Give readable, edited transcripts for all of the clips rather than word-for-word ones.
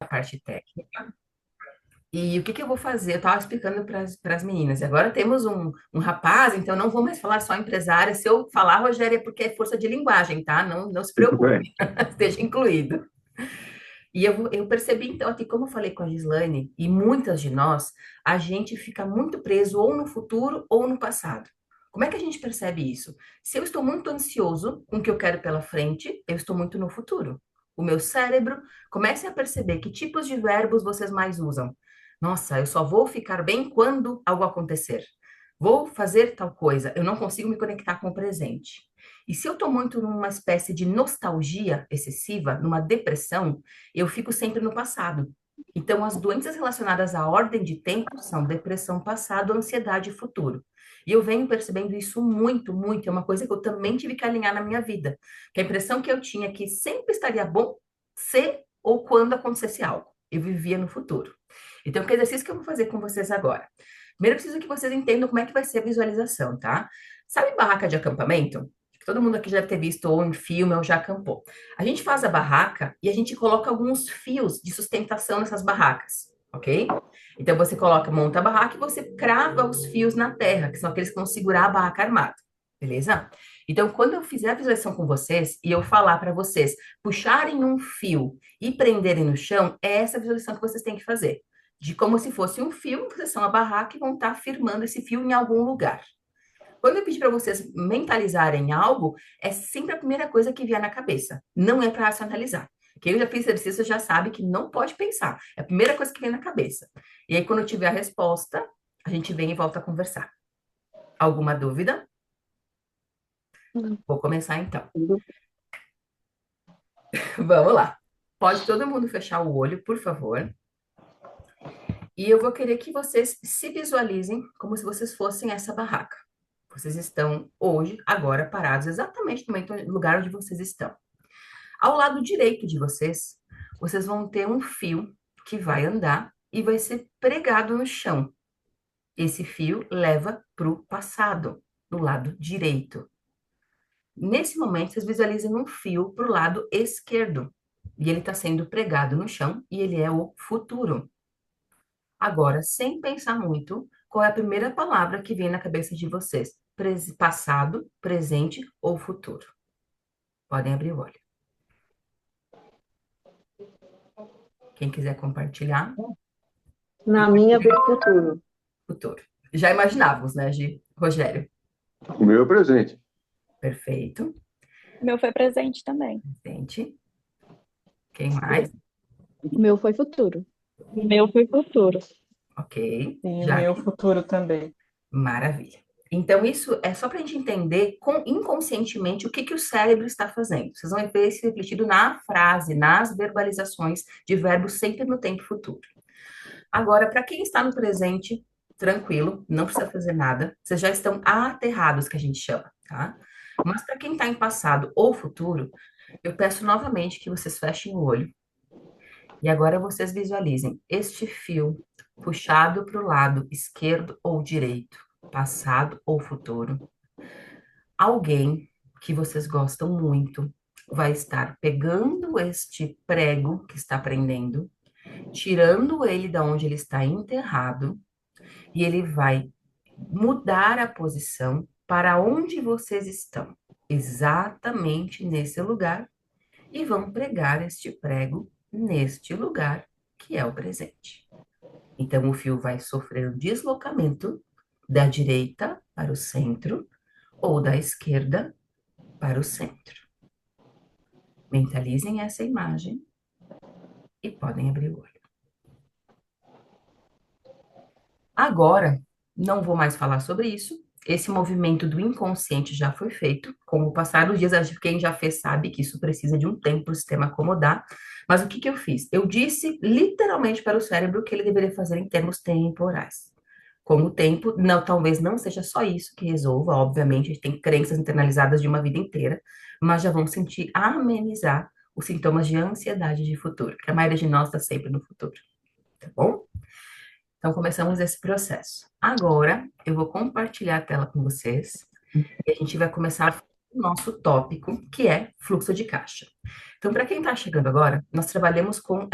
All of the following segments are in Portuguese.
a parte técnica. E o que que eu vou fazer? Eu estava explicando para as meninas. E agora temos um rapaz, então eu não vou mais falar só empresária. Se eu falar, Rogério, é porque é força de linguagem, tá? Não, não se Tudo preocupe, bem. esteja incluído. E eu percebi, então, aqui, como eu falei com a Gislaine, e muitas de nós, a gente fica muito preso ou no futuro ou no passado. Como é que a gente percebe isso? Se eu estou muito ansioso com o que eu quero pela frente, eu estou muito no futuro. O meu cérebro comece a perceber que tipos de verbos vocês mais usam. Nossa, eu só vou ficar bem quando algo acontecer. Vou fazer tal coisa. Eu não consigo me conectar com o presente. E se eu estou muito numa espécie de nostalgia excessiva, numa depressão, eu fico sempre no passado. Então, as doenças relacionadas à ordem de tempo são depressão passado, ansiedade futuro. E eu venho percebendo isso muito, muito. É uma coisa que eu também tive que alinhar na minha vida. Que a impressão que eu tinha é que sempre estaria bom se ou quando acontecesse algo. Eu vivia no futuro. Então, que exercício que eu vou fazer com vocês agora? Primeiro, eu preciso que vocês entendam como é que vai ser a visualização, tá? Sabe barraca de acampamento? Todo mundo aqui já deve ter visto ou em filme ou já acampou. A gente faz a barraca e a gente coloca alguns fios de sustentação nessas barracas, ok? Então você coloca, monta a barraca e você crava os fios na terra, que são aqueles que vão segurar a barraca armada, beleza? Então, quando eu fizer a visualização com vocês e eu falar para vocês puxarem um fio e prenderem no chão, é essa visualização que vocês têm que fazer. De como se fosse um fio, vocês são a barraca e vão estar firmando esse fio em algum lugar. Quando eu pedir para vocês mentalizarem algo, é sempre a primeira coisa que vier na cabeça. Não é para racionalizar. Quem já fez exercício já sabe que não pode pensar. É a primeira coisa que vem na cabeça. E aí, quando eu tiver a resposta, a gente vem e volta a conversar. Alguma dúvida? Hum. Vou começar então. Vamos lá. Pode todo mundo fechar o olho, por favor. E eu vou querer que vocês se visualizem como se vocês fossem essa barraca. Vocês estão hoje, agora, parados exatamente no lugar onde vocês estão. Ao lado direito de vocês, vocês vão ter um fio que vai andar e vai ser pregado no chão. Esse fio leva para o passado, do lado direito. Nesse momento, vocês visualizem um fio para o lado esquerdo. E ele está sendo pregado no chão e ele é o futuro. Agora, sem pensar muito, qual é a primeira palavra que vem na cabeça de vocês? Passado, presente ou futuro? Podem abrir o olho. Quem quiser compartilhar, Na minha, compartilha veio o futuro. futuro. Já imaginávamos, né, Rogério? O meu é presente. Perfeito. O meu foi presente também. Gente, quem mais? O meu foi futuro. O meu foi futuro. Ok. Sim, o meu Jaque, futuro também. maravilha. Então, isso é só para a gente entender inconscientemente o que que o cérebro está fazendo. Vocês vão ver isso refletido na frase, nas verbalizações de verbos sempre no tempo futuro. Agora, para quem está no presente, tranquilo, não precisa fazer nada. Vocês já estão aterrados, que a gente chama, tá? Mas para quem está em passado ou futuro, eu peço novamente que vocês fechem o olho. E agora vocês visualizem este fio puxado para o lado esquerdo ou direito, passado ou futuro. Alguém que vocês gostam muito vai estar pegando este prego que está prendendo, tirando ele da onde ele está enterrado, e ele vai mudar a posição para onde vocês estão, exatamente nesse lugar, e vão pregar este prego neste lugar, que é o presente. Então, o fio vai sofrer o deslocamento da direita para o centro ou da esquerda para o centro. Mentalizem essa imagem e podem abrir o olho. Agora, não vou mais falar sobre isso. Esse movimento do inconsciente já foi feito. Com o passar dos dias, acho que quem já fez sabe que isso precisa de um tempo para o sistema acomodar. Mas o que que eu fiz? Eu disse literalmente para o cérebro o que ele deveria fazer em termos temporais. Com o tempo, não, talvez não seja só isso que resolva, obviamente, a gente tem crenças internalizadas de uma vida inteira, mas já vão sentir amenizar os sintomas de ansiedade de futuro, que a maioria de nós está sempre no futuro, tá bom? Então, começamos esse processo. Agora, eu vou compartilhar a tela com vocês e a gente vai começar o nosso tópico, que é fluxo de caixa. Então, para quem está chegando agora, nós trabalhamos com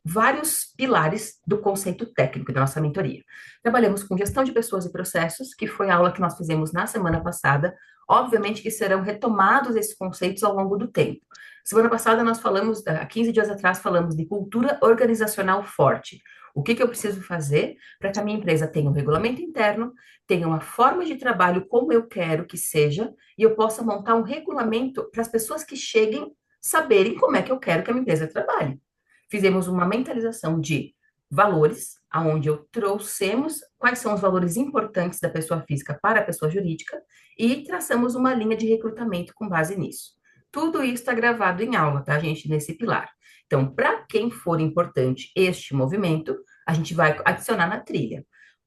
vários pilares do conceito técnico da nossa mentoria. Trabalhamos com gestão de pessoas e processos, que foi a aula que nós fizemos na semana passada. Obviamente que serão retomados esses conceitos ao longo do tempo. Semana passada nós falamos, há 15 dias atrás, falamos de cultura organizacional forte. O que eu preciso fazer para que a minha empresa tenha um regulamento interno, tenha uma forma de trabalho como eu quero que seja, e eu possa montar um regulamento para as pessoas que cheguem saberem como é que eu quero que a minha empresa trabalhe. Fizemos uma mentalização de valores, aonde eu trouxemos quais são os valores importantes da pessoa física para a pessoa jurídica e traçamos uma linha de recrutamento com base nisso. Tudo isso está gravado em aula, tá, gente, nesse pilar. Então, para quem for importante este movimento, a gente vai adicionar na trilha.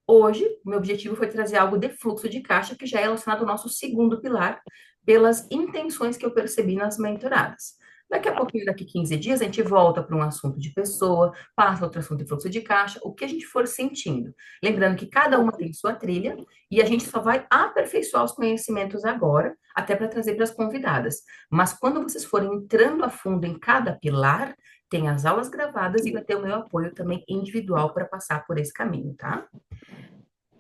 Hoje, o meu objetivo foi trazer algo de fluxo de caixa, que já é relacionado ao nosso segundo pilar, pelas intenções que eu percebi nas mentoradas. Daqui a pouquinho, daqui 15 dias, a gente volta para um assunto de pessoa, passa outro assunto de fluxo de caixa, o que a gente for sentindo. Lembrando que cada uma tem sua trilha e a gente só vai aperfeiçoar os conhecimentos agora, até para trazer para as convidadas. Mas quando vocês forem entrando a fundo em cada pilar, tem as aulas gravadas e vai ter o meu apoio também individual para passar por esse caminho, tá?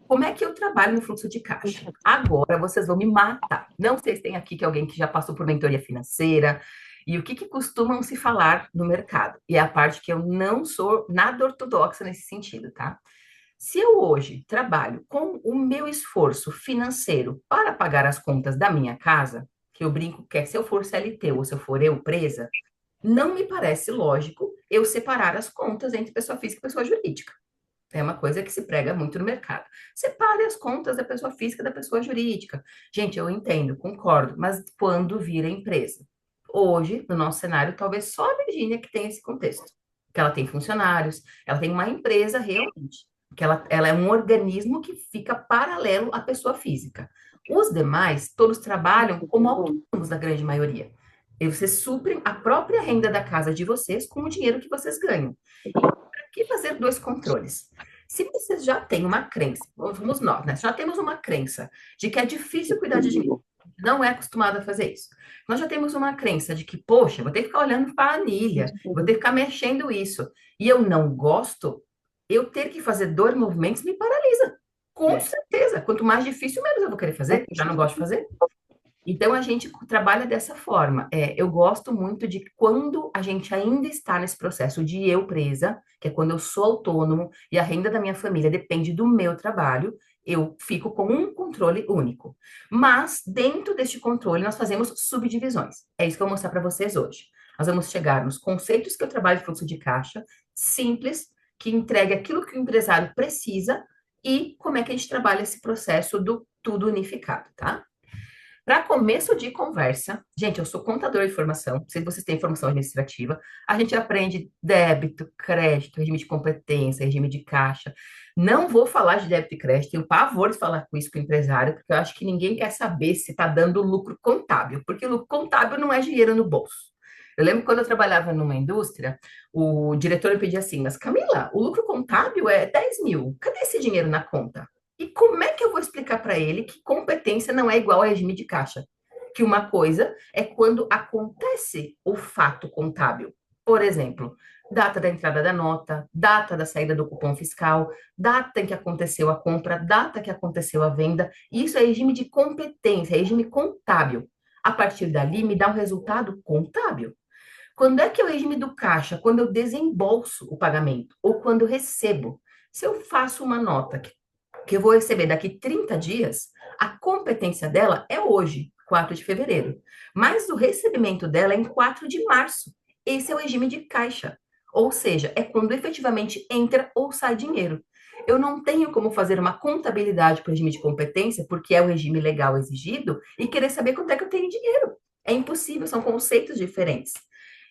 Como é que eu trabalho no fluxo de caixa? Agora vocês vão me matar. Não sei se tem aqui que alguém que já passou por mentoria financeira e o que costumam se falar no mercado. E é a parte que eu não sou nada ortodoxa nesse sentido, tá? Se eu hoje trabalho com o meu esforço financeiro para pagar as contas da minha casa, que eu brinco que é se eu for CLT ou se eu for eu presa, não me parece lógico eu separar as contas entre pessoa física e pessoa jurídica. É uma coisa que se prega muito no mercado. Separe as contas da pessoa física e da pessoa jurídica. Gente, eu entendo, concordo, mas quando vira empresa? Hoje, no nosso cenário, talvez só a Virgínia que tem esse contexto. Que ela tem funcionários, ela tem uma empresa realmente. Que ela é um organismo que fica paralelo à pessoa física. Os demais, todos trabalham como autônomos, na grande maioria. E vocês suprem a própria renda da casa de vocês com o dinheiro que vocês ganham. Para que fazer dois controles? Se vocês já têm uma crença, vamos nós, né? Já temos uma crença de que é difícil cuidar de dinheiro, não é acostumado a fazer isso. Nós já temos uma crença de que, poxa, vou ter que ficar olhando para a anilha, vou ter que ficar mexendo isso, e eu não gosto, eu ter que fazer dois movimentos me paralisa. Com certeza. Quanto mais difícil, menos eu vou querer fazer. Eu já não gosto de fazer. Então, a gente trabalha dessa forma. Eu gosto muito de quando a gente ainda está nesse processo de eu presa, que é quando eu sou autônomo e a renda da minha família depende do meu trabalho, eu fico com um controle único. Mas, dentro deste controle, nós fazemos subdivisões. É isso que eu vou mostrar para vocês hoje. Nós vamos chegar nos conceitos que eu trabalho de fluxo de caixa, simples, que entregue aquilo que o empresário precisa e como é que a gente trabalha esse processo do tudo unificado, tá? Para começo de conversa, gente, eu sou contadora de formação, não sei se vocês têm formação administrativa, a gente aprende débito, crédito, regime de competência, regime de caixa. Não vou falar de débito e crédito, tenho pavor de falar com isso com o empresário, porque eu acho que ninguém quer saber se está dando lucro contábil, porque lucro contábil não é dinheiro no bolso. Eu lembro quando eu trabalhava numa indústria, o diretor me pedia assim, mas Camila, o lucro contábil é 10 mil, cadê esse dinheiro na conta? E como é que eu vou explicar para ele que competência não é igual a regime de caixa? Que uma coisa é quando acontece o fato contábil. Por exemplo, data da entrada da nota, data da saída do cupom fiscal, data em que aconteceu a compra, data que aconteceu a venda. Isso é regime de competência, é regime contábil. A partir dali, me dá um resultado contábil. Quando é que é o regime do caixa? Quando eu desembolso o pagamento ou quando eu recebo. Se eu faço uma nota que eu vou receber daqui 30 dias, a competência dela é hoje, 4 de fevereiro. Mas o recebimento dela é em 4 de março. Esse é o regime de caixa. Ou seja, é quando efetivamente entra ou sai dinheiro. Eu não tenho como fazer uma contabilidade para o regime de competência, porque é o regime legal exigido, e querer saber quanto é que eu tenho dinheiro. É impossível, são conceitos diferentes.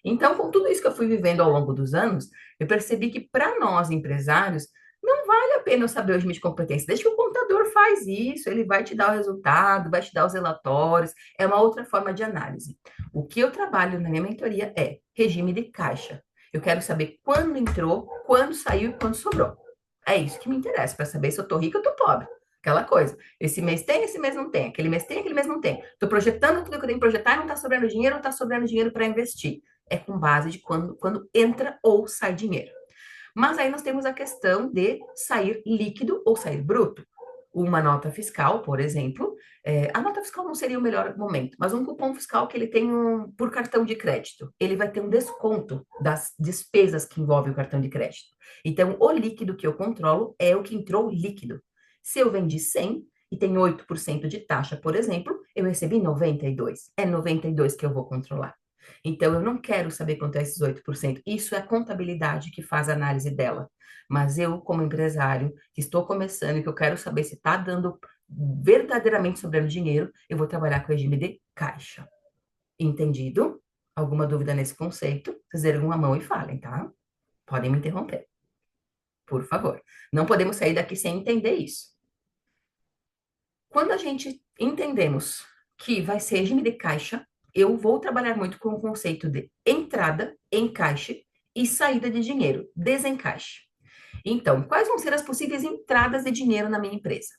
Então, com tudo isso que eu fui vivendo ao longo dos anos, eu percebi que para nós empresários, não vale a pena eu saber o regime de competência. Deixa que o contador faz isso, ele vai te dar o resultado, vai te dar os relatórios, é uma outra forma de análise. O que eu trabalho na minha mentoria é regime de caixa. Eu quero saber quando entrou, quando saiu e quando sobrou. É isso que me interessa, para saber se eu estou rica ou estou pobre. Aquela coisa. Esse mês tem, esse mês não tem. Aquele mês tem, aquele mês não tem. Estou projetando tudo que eu tenho que projetar e não está sobrando dinheiro, não está sobrando dinheiro para investir. É com base de quando entra ou sai dinheiro. Mas aí nós temos a questão de sair líquido ou sair bruto. Uma nota fiscal, por exemplo, a nota fiscal não seria o melhor momento, mas um cupom fiscal que ele tem por cartão de crédito, ele vai ter um desconto das despesas que envolvem o cartão de crédito. Então, o líquido que eu controlo é o que entrou líquido. Se eu vendi 100 e tem 8% de taxa, por exemplo, eu recebi 92. É 92 que eu vou controlar. Então, eu não quero saber quanto é esses 8%. Isso é a contabilidade que faz a análise dela. Mas eu, como empresário, que estou começando e que eu quero saber se está dando verdadeiramente sobrando dinheiro, eu vou trabalhar com o regime de caixa. Entendido? Alguma dúvida nesse conceito? Vocês ergam a mão e falem, tá? Podem me interromper. Por favor. Não podemos sair daqui sem entender isso. Quando a gente entendemos que vai ser regime de caixa, eu vou trabalhar muito com o conceito de entrada, encaixe e saída de dinheiro, desencaixe. Então, quais vão ser as possíveis entradas de dinheiro na minha empresa?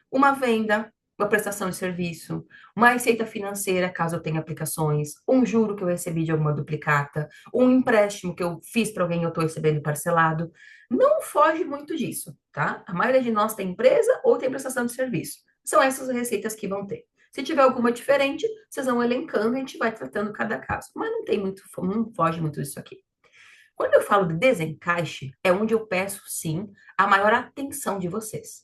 Uma venda, uma prestação de serviço, uma receita financeira, caso eu tenha aplicações, um juro que eu recebi de alguma duplicata, um empréstimo que eu fiz para alguém e eu estou recebendo parcelado. Não foge muito disso, tá? A maioria de nós tem empresa ou tem prestação de serviço. São essas receitas que vão ter. Se tiver alguma diferente, vocês vão elencando e a gente vai tratando cada caso. Mas não tem muito, não foge muito disso aqui. Quando eu falo de desencaixe, é onde eu peço, sim, a maior atenção de vocês.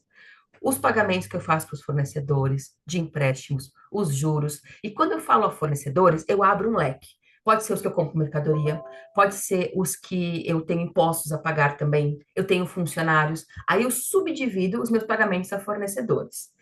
Os pagamentos que eu faço para os fornecedores, de empréstimos, os juros. E quando eu falo a fornecedores, eu abro um leque. Pode ser os que eu compro mercadoria, pode ser os que eu tenho impostos a pagar também, eu tenho funcionários. Aí eu subdivido os meus pagamentos a fornecedores.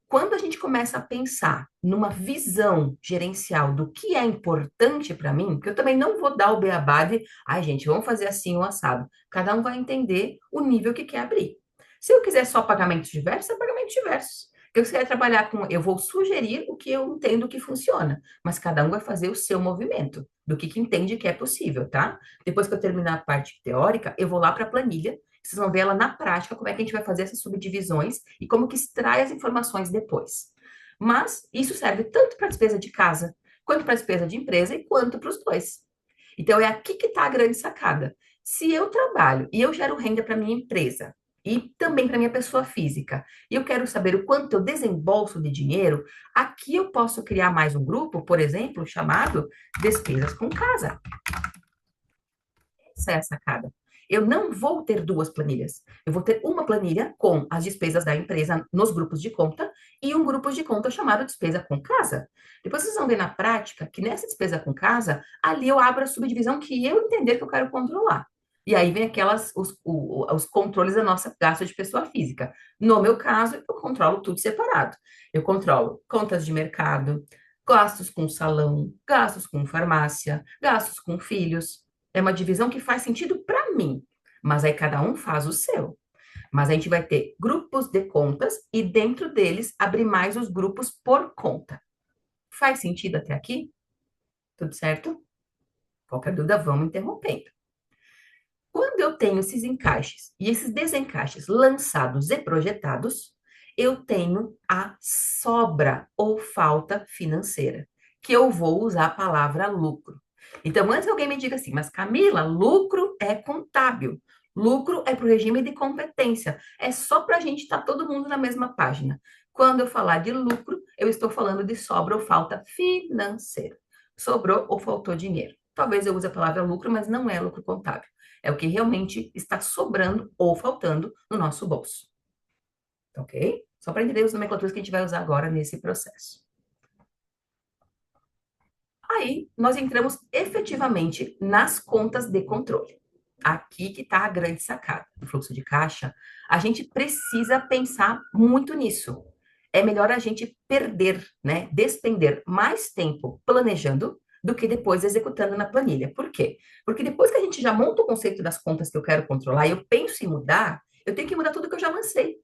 Quando a gente começa a pensar numa visão gerencial do que é importante para mim, porque eu também não vou dar o beabá de, ai, gente, vamos fazer assim o assado. Cada um vai entender o nível que quer abrir. Se eu quiser só pagamentos diversos, é pagamentos diversos. Eu quiser trabalhar com, eu vou sugerir o que eu entendo que funciona, mas cada um vai fazer o seu movimento, do que entende que é possível, tá? Depois que eu terminar a parte teórica, eu vou lá para a planilha. Vocês vão ver ela na prática, como é que a gente vai fazer essas subdivisões e como que extrai as informações depois. Mas isso serve tanto para a despesa de casa, quanto para a despesa de empresa e quanto para os dois. Então, é aqui que está a grande sacada. Se eu trabalho e eu gero renda para minha empresa e também para minha pessoa física, e eu quero saber o quanto eu desembolso de dinheiro, aqui eu posso criar mais um grupo, por exemplo, chamado Despesas com Casa. Essa é a sacada. Eu não vou ter duas planilhas. Eu vou ter uma planilha com as despesas da empresa nos grupos de conta e um grupo de conta chamado despesa com casa. Depois vocês vão ver na prática que nessa despesa com casa, ali eu abro a subdivisão que eu entender que eu quero controlar. E aí vem os controles da nossa gasto de pessoa física. No meu caso, eu controlo tudo separado. Eu controlo contas de mercado, gastos com salão, gastos com farmácia, gastos com filhos. É uma divisão que faz sentido para mim, mas aí cada um faz o seu. Mas a gente vai ter grupos de contas e dentro deles abrir mais os grupos por conta. Faz sentido até aqui? Tudo certo? Qualquer dúvida, vamos interrompendo. Quando eu tenho esses encaixes e esses desencaixes lançados e projetados, eu tenho a sobra ou falta financeira, que eu vou usar a palavra lucro. Então, antes que alguém me diga assim, mas Camila, lucro é contábil, lucro é para o regime de competência, é só para a gente estar todo mundo na mesma página. Quando eu falar de lucro, eu estou falando de sobra ou falta financeira. Sobrou ou faltou dinheiro. Talvez eu use a palavra lucro, mas não é lucro contábil. É o que realmente está sobrando ou faltando no nosso bolso. Ok? Só para entender as nomenclaturas que a gente vai usar agora nesse processo. Aí, nós entramos efetivamente nas contas de controle. Aqui que está a grande sacada do fluxo de caixa. A gente precisa pensar muito nisso. É melhor a gente perder, né, despender mais tempo planejando do que depois executando na planilha. Por quê? Porque depois que a gente já monta o conceito das contas que eu quero controlar e eu penso em mudar, eu tenho que mudar tudo que eu já lancei.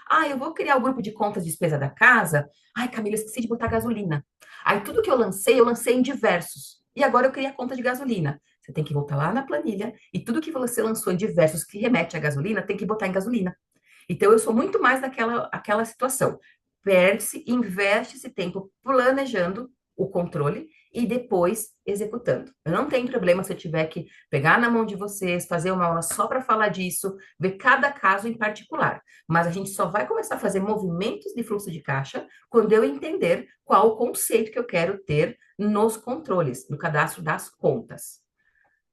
Ah, eu vou criar o grupo de contas de despesa da casa. Ai, Camila, esqueci de botar gasolina. Aí tudo que eu lancei em diversos. E agora eu criei a conta de gasolina. Você tem que voltar lá na planilha e tudo que você lançou em diversos que remete à gasolina, tem que botar em gasolina. Então, eu sou muito mais aquela situação. Perde-se, investe esse tempo planejando o controle e depois executando. Eu não tenho problema se eu tiver que pegar na mão de vocês, fazer uma aula só para falar disso, ver cada caso em particular. Mas a gente só vai começar a fazer movimentos de fluxo de caixa quando eu entender qual o conceito que eu quero ter nos controles, no cadastro das contas.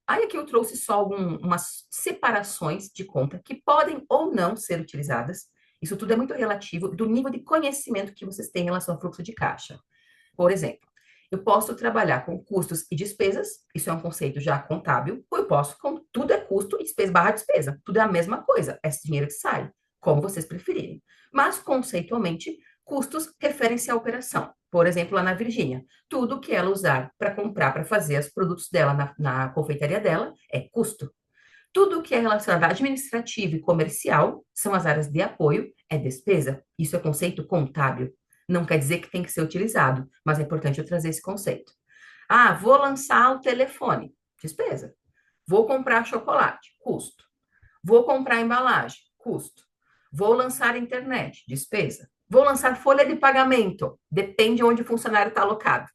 Aí aqui eu trouxe só algumas separações de conta que podem ou não ser utilizadas. Isso tudo é muito relativo do nível de conhecimento que vocês têm em relação ao fluxo de caixa. Por exemplo, eu posso trabalhar com custos e despesas, isso é um conceito já contábil, ou eu posso, com tudo é custo e despesa barra despesa, tudo é a mesma coisa, é esse dinheiro que sai, como vocês preferirem. Mas, conceitualmente, custos referem-se à operação. Por exemplo, lá na Virgínia, tudo que ela usar para comprar, para fazer os produtos dela na confeitaria dela, é custo. Tudo que é relacionado a administrativo e comercial são as áreas de apoio, é despesa. Isso é conceito contábil. Não quer dizer que tem que ser utilizado, mas é importante eu trazer esse conceito. Ah, vou lançar o telefone, despesa. Vou comprar chocolate, custo. Vou comprar embalagem, custo. Vou lançar internet, despesa. Vou lançar folha de pagamento, depende onde o funcionário está alocado.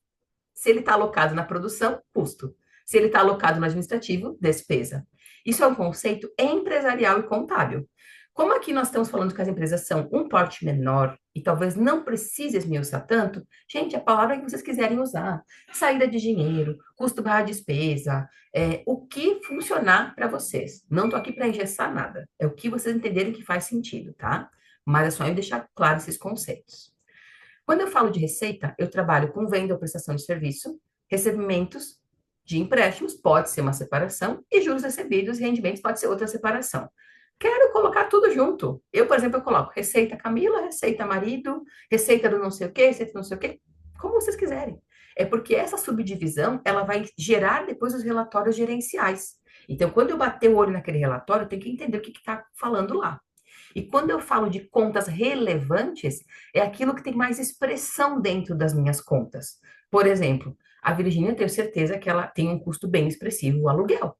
Se ele está alocado na produção, custo. Se ele está alocado no administrativo, despesa. Isso é um conceito empresarial e contábil. Como aqui nós estamos falando que as empresas são um porte menor e talvez não precise esmiuçar tanto, gente, a palavra que vocês quiserem usar, saída de dinheiro, custo barra despesa, o que funcionar para vocês. Não estou aqui para engessar nada, é o que vocês entenderem que faz sentido, tá? Mas é só eu deixar claro esses conceitos. Quando eu falo de receita, eu trabalho com venda ou prestação de serviço, recebimentos de empréstimos, pode ser uma separação, e juros recebidos e rendimentos pode ser outra separação. Quero colocar tudo junto. Eu, por exemplo, eu coloco receita Camila, receita marido, receita do não sei o quê, receita do não sei o quê, como vocês quiserem. É porque essa subdivisão, ela vai gerar depois os relatórios gerenciais. Então, quando eu bater o olho naquele relatório, eu tenho que entender o que está falando lá. E quando eu falo de contas relevantes, é aquilo que tem mais expressão dentro das minhas contas. Por exemplo, a Virgínia, eu tenho certeza que ela tem um custo bem expressivo, o aluguel.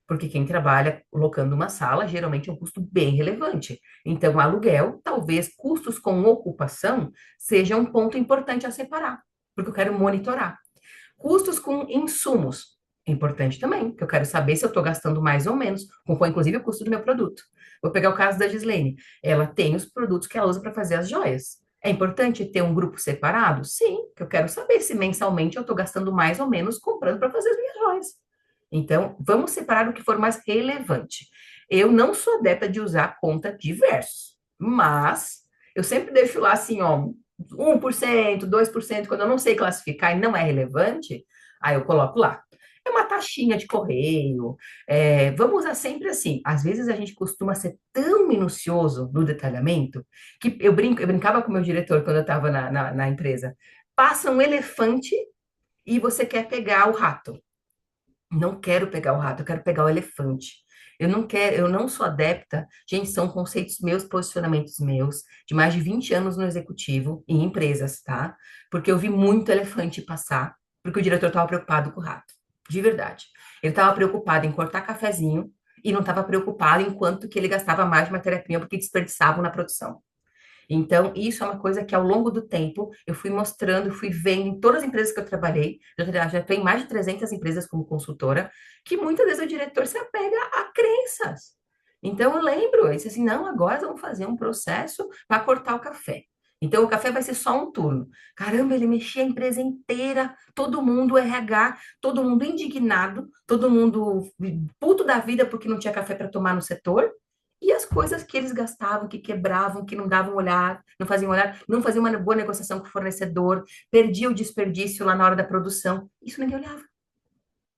Porque quem trabalha locando uma sala geralmente é um custo bem relevante. Então, aluguel, talvez custos com ocupação, seja um ponto importante a separar, porque eu quero monitorar. Custos com insumos, é importante também, porque eu quero saber se eu estou gastando mais ou menos, compõe inclusive o custo do meu produto. Vou pegar o caso da Gislene. Ela tem os produtos que ela usa para fazer as joias. É importante ter um grupo separado? Sim, que eu quero saber se mensalmente eu estou gastando mais ou menos comprando para fazer as minhas joias. Então, vamos separar o que for mais relevante. Eu não sou adepta de usar conta de versos, mas eu sempre deixo lá assim, ó, 1%, 2%, quando eu não sei classificar e não é relevante, aí eu coloco lá. É uma taxinha de correio. Vamos usar sempre assim. Às vezes a gente costuma ser tão minucioso no detalhamento que eu brincava com o meu diretor quando eu estava na empresa. Passa um elefante e você quer pegar o rato. Não quero pegar o rato, eu quero pegar o elefante. Eu não quero, eu não sou adepta. Gente, são conceitos meus, posicionamentos meus, de mais de 20 anos no executivo, em empresas, tá? Porque eu vi muito elefante passar, porque o diretor estava preocupado com o rato. De verdade. Ele estava preocupado em cortar cafezinho e não estava preocupado em quanto que ele gastava mais de matéria-prima porque desperdiçavam na produção. Então, isso é uma coisa que ao longo do tempo eu fui mostrando, fui vendo em todas as empresas que eu trabalhei, já estou em mais de 300 empresas como consultora, que muitas vezes o diretor se apega a crenças. Então, eu lembro, eu disse assim, não, agora vamos fazer um processo para cortar o café. Então, o café vai ser só um turno. Caramba, ele mexia a empresa inteira, todo mundo RH, todo mundo indignado, todo mundo puto da vida porque não tinha café para tomar no setor. E as coisas que eles gastavam, que quebravam, que não davam olhar, não faziam uma boa negociação com o fornecedor, perdia o desperdício lá na hora da produção. Isso ninguém olhava.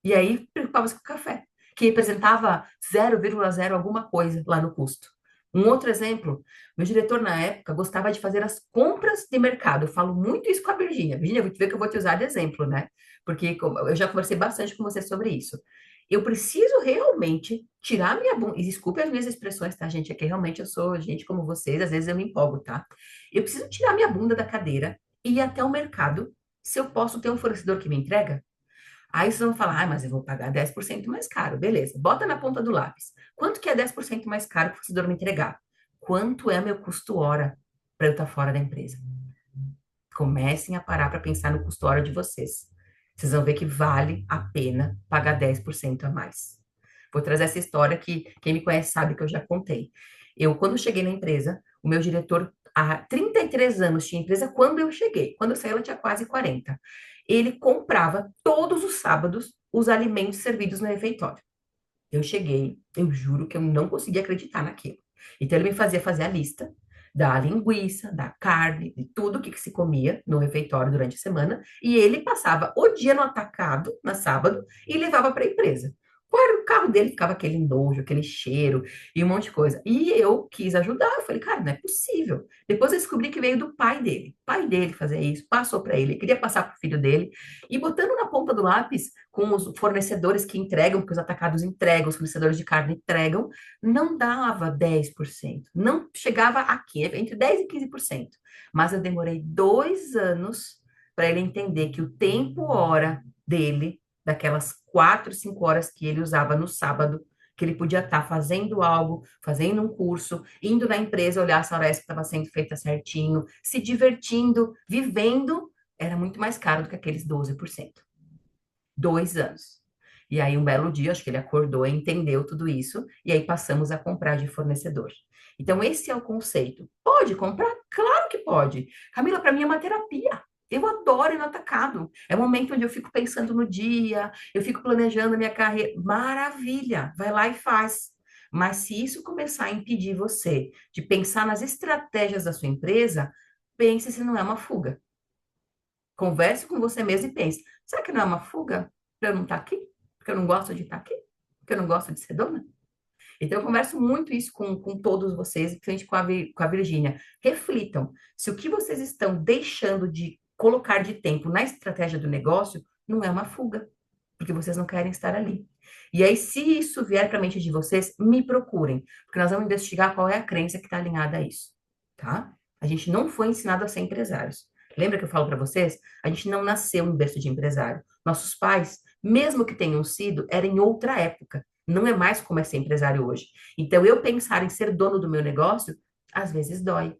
E aí preocupava-se com o café, que representava 0,0 alguma coisa lá no custo. Um outro exemplo, meu diretor na época gostava de fazer as compras de mercado. Eu falo muito isso com a Virgínia. Virgínia, vou te ver que eu vou te usar de exemplo, né? Porque eu já conversei bastante com você sobre isso. Eu preciso realmente tirar minha bunda. E desculpe as minhas expressões, tá, gente? É que realmente eu sou gente como vocês, às vezes eu me empolgo, tá? Eu preciso tirar minha bunda da cadeira e ir até o mercado se eu posso ter um fornecedor que me entrega. Aí vocês vão falar, ah, mas eu vou pagar 10% mais caro. Beleza, bota na ponta do lápis. Quanto que é 10% mais caro para o fornecedor me entregar? quanto é meu custo hora para eu estar fora da empresa. Comecem a parar para pensar no custo hora de vocês. Vocês vão ver que vale a pena pagar 10% a mais. Vou trazer essa história que quem me conhece sabe que eu já contei. Eu, quando cheguei na empresa, o meu diretor, há 33 anos tinha empresa quando eu cheguei. Quando eu saí, ela tinha quase 40. Ele comprava todos os sábados os alimentos servidos no refeitório. Eu cheguei, eu juro que eu não conseguia acreditar naquilo. Então, ele me fazia fazer a lista da linguiça, da carne, de tudo que se comia no refeitório durante a semana, e ele passava o dia no atacado, na sábado, e levava para a empresa. O carro dele ficava aquele nojo, aquele cheiro e um monte de coisa. E eu quis ajudar. Eu falei, cara, não é possível. Depois eu descobri que veio do pai dele. O pai dele fazia isso, passou para ele, queria passar para o filho dele. E botando na ponta do lápis, com os fornecedores que entregam, porque os atacados entregam, os fornecedores de carne entregam, não dava 10%, não chegava aqui, entre 10% e 15%. Mas eu demorei 2 anos para ele entender que o tempo hora dele, daquelas 4, 5 horas que ele usava no sábado, que ele podia estar fazendo algo, fazendo um curso, indo na empresa olhar se a hora estava sendo feita certinho, se divertindo, vivendo, era muito mais caro do que aqueles 12%. 2 anos. E aí, um belo dia, acho que ele acordou e entendeu tudo isso, e aí passamos a comprar de fornecedor. Então, esse é o conceito. Pode comprar? Claro que pode. Camila, para mim é uma terapia. Eu adoro ir no atacado. É o momento onde eu fico pensando no dia, eu fico planejando a minha carreira. Maravilha! Vai lá e faz. Mas se isso começar a impedir você de pensar nas estratégias da sua empresa, pense se não é uma fuga. Converse com você mesmo e pense: será que não é uma fuga para eu não estar aqui? Porque eu não gosto de estar aqui? Porque eu não gosto de ser dona? Então, eu converso muito isso com todos vocês, principalmente com a Virgínia. Reflitam se o que vocês estão deixando de colocar de tempo na estratégia do negócio não é uma fuga, porque vocês não querem estar ali. E aí, se isso vier para a mente de vocês, me procurem, porque nós vamos investigar qual é a crença que está alinhada a isso, tá? A gente não foi ensinado a ser empresários. Lembra que eu falo para vocês? A gente não nasceu em berço de empresário. Nossos pais, mesmo que tenham sido, era em outra época. Não é mais como é ser empresário hoje. Então, eu pensar em ser dono do meu negócio, às vezes dói.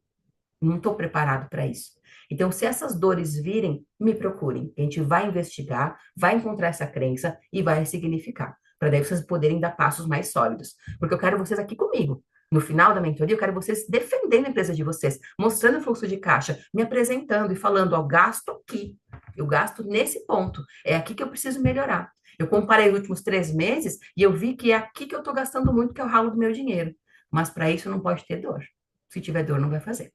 Não estou preparado para isso. Então, se essas dores virem, me procurem. A gente vai investigar, vai encontrar essa crença e vai ressignificar. Para daí vocês poderem dar passos mais sólidos. Porque eu quero vocês aqui comigo. No final da mentoria, eu quero vocês defendendo a empresa de vocês, mostrando o fluxo de caixa, me apresentando e falando, ó, gasto aqui. Eu gasto nesse ponto. É aqui que eu preciso melhorar. Eu comparei os últimos 3 meses e eu vi que é aqui que eu estou gastando muito, que é o ralo do meu dinheiro. Mas para isso não pode ter dor. Se tiver dor, não vai fazer.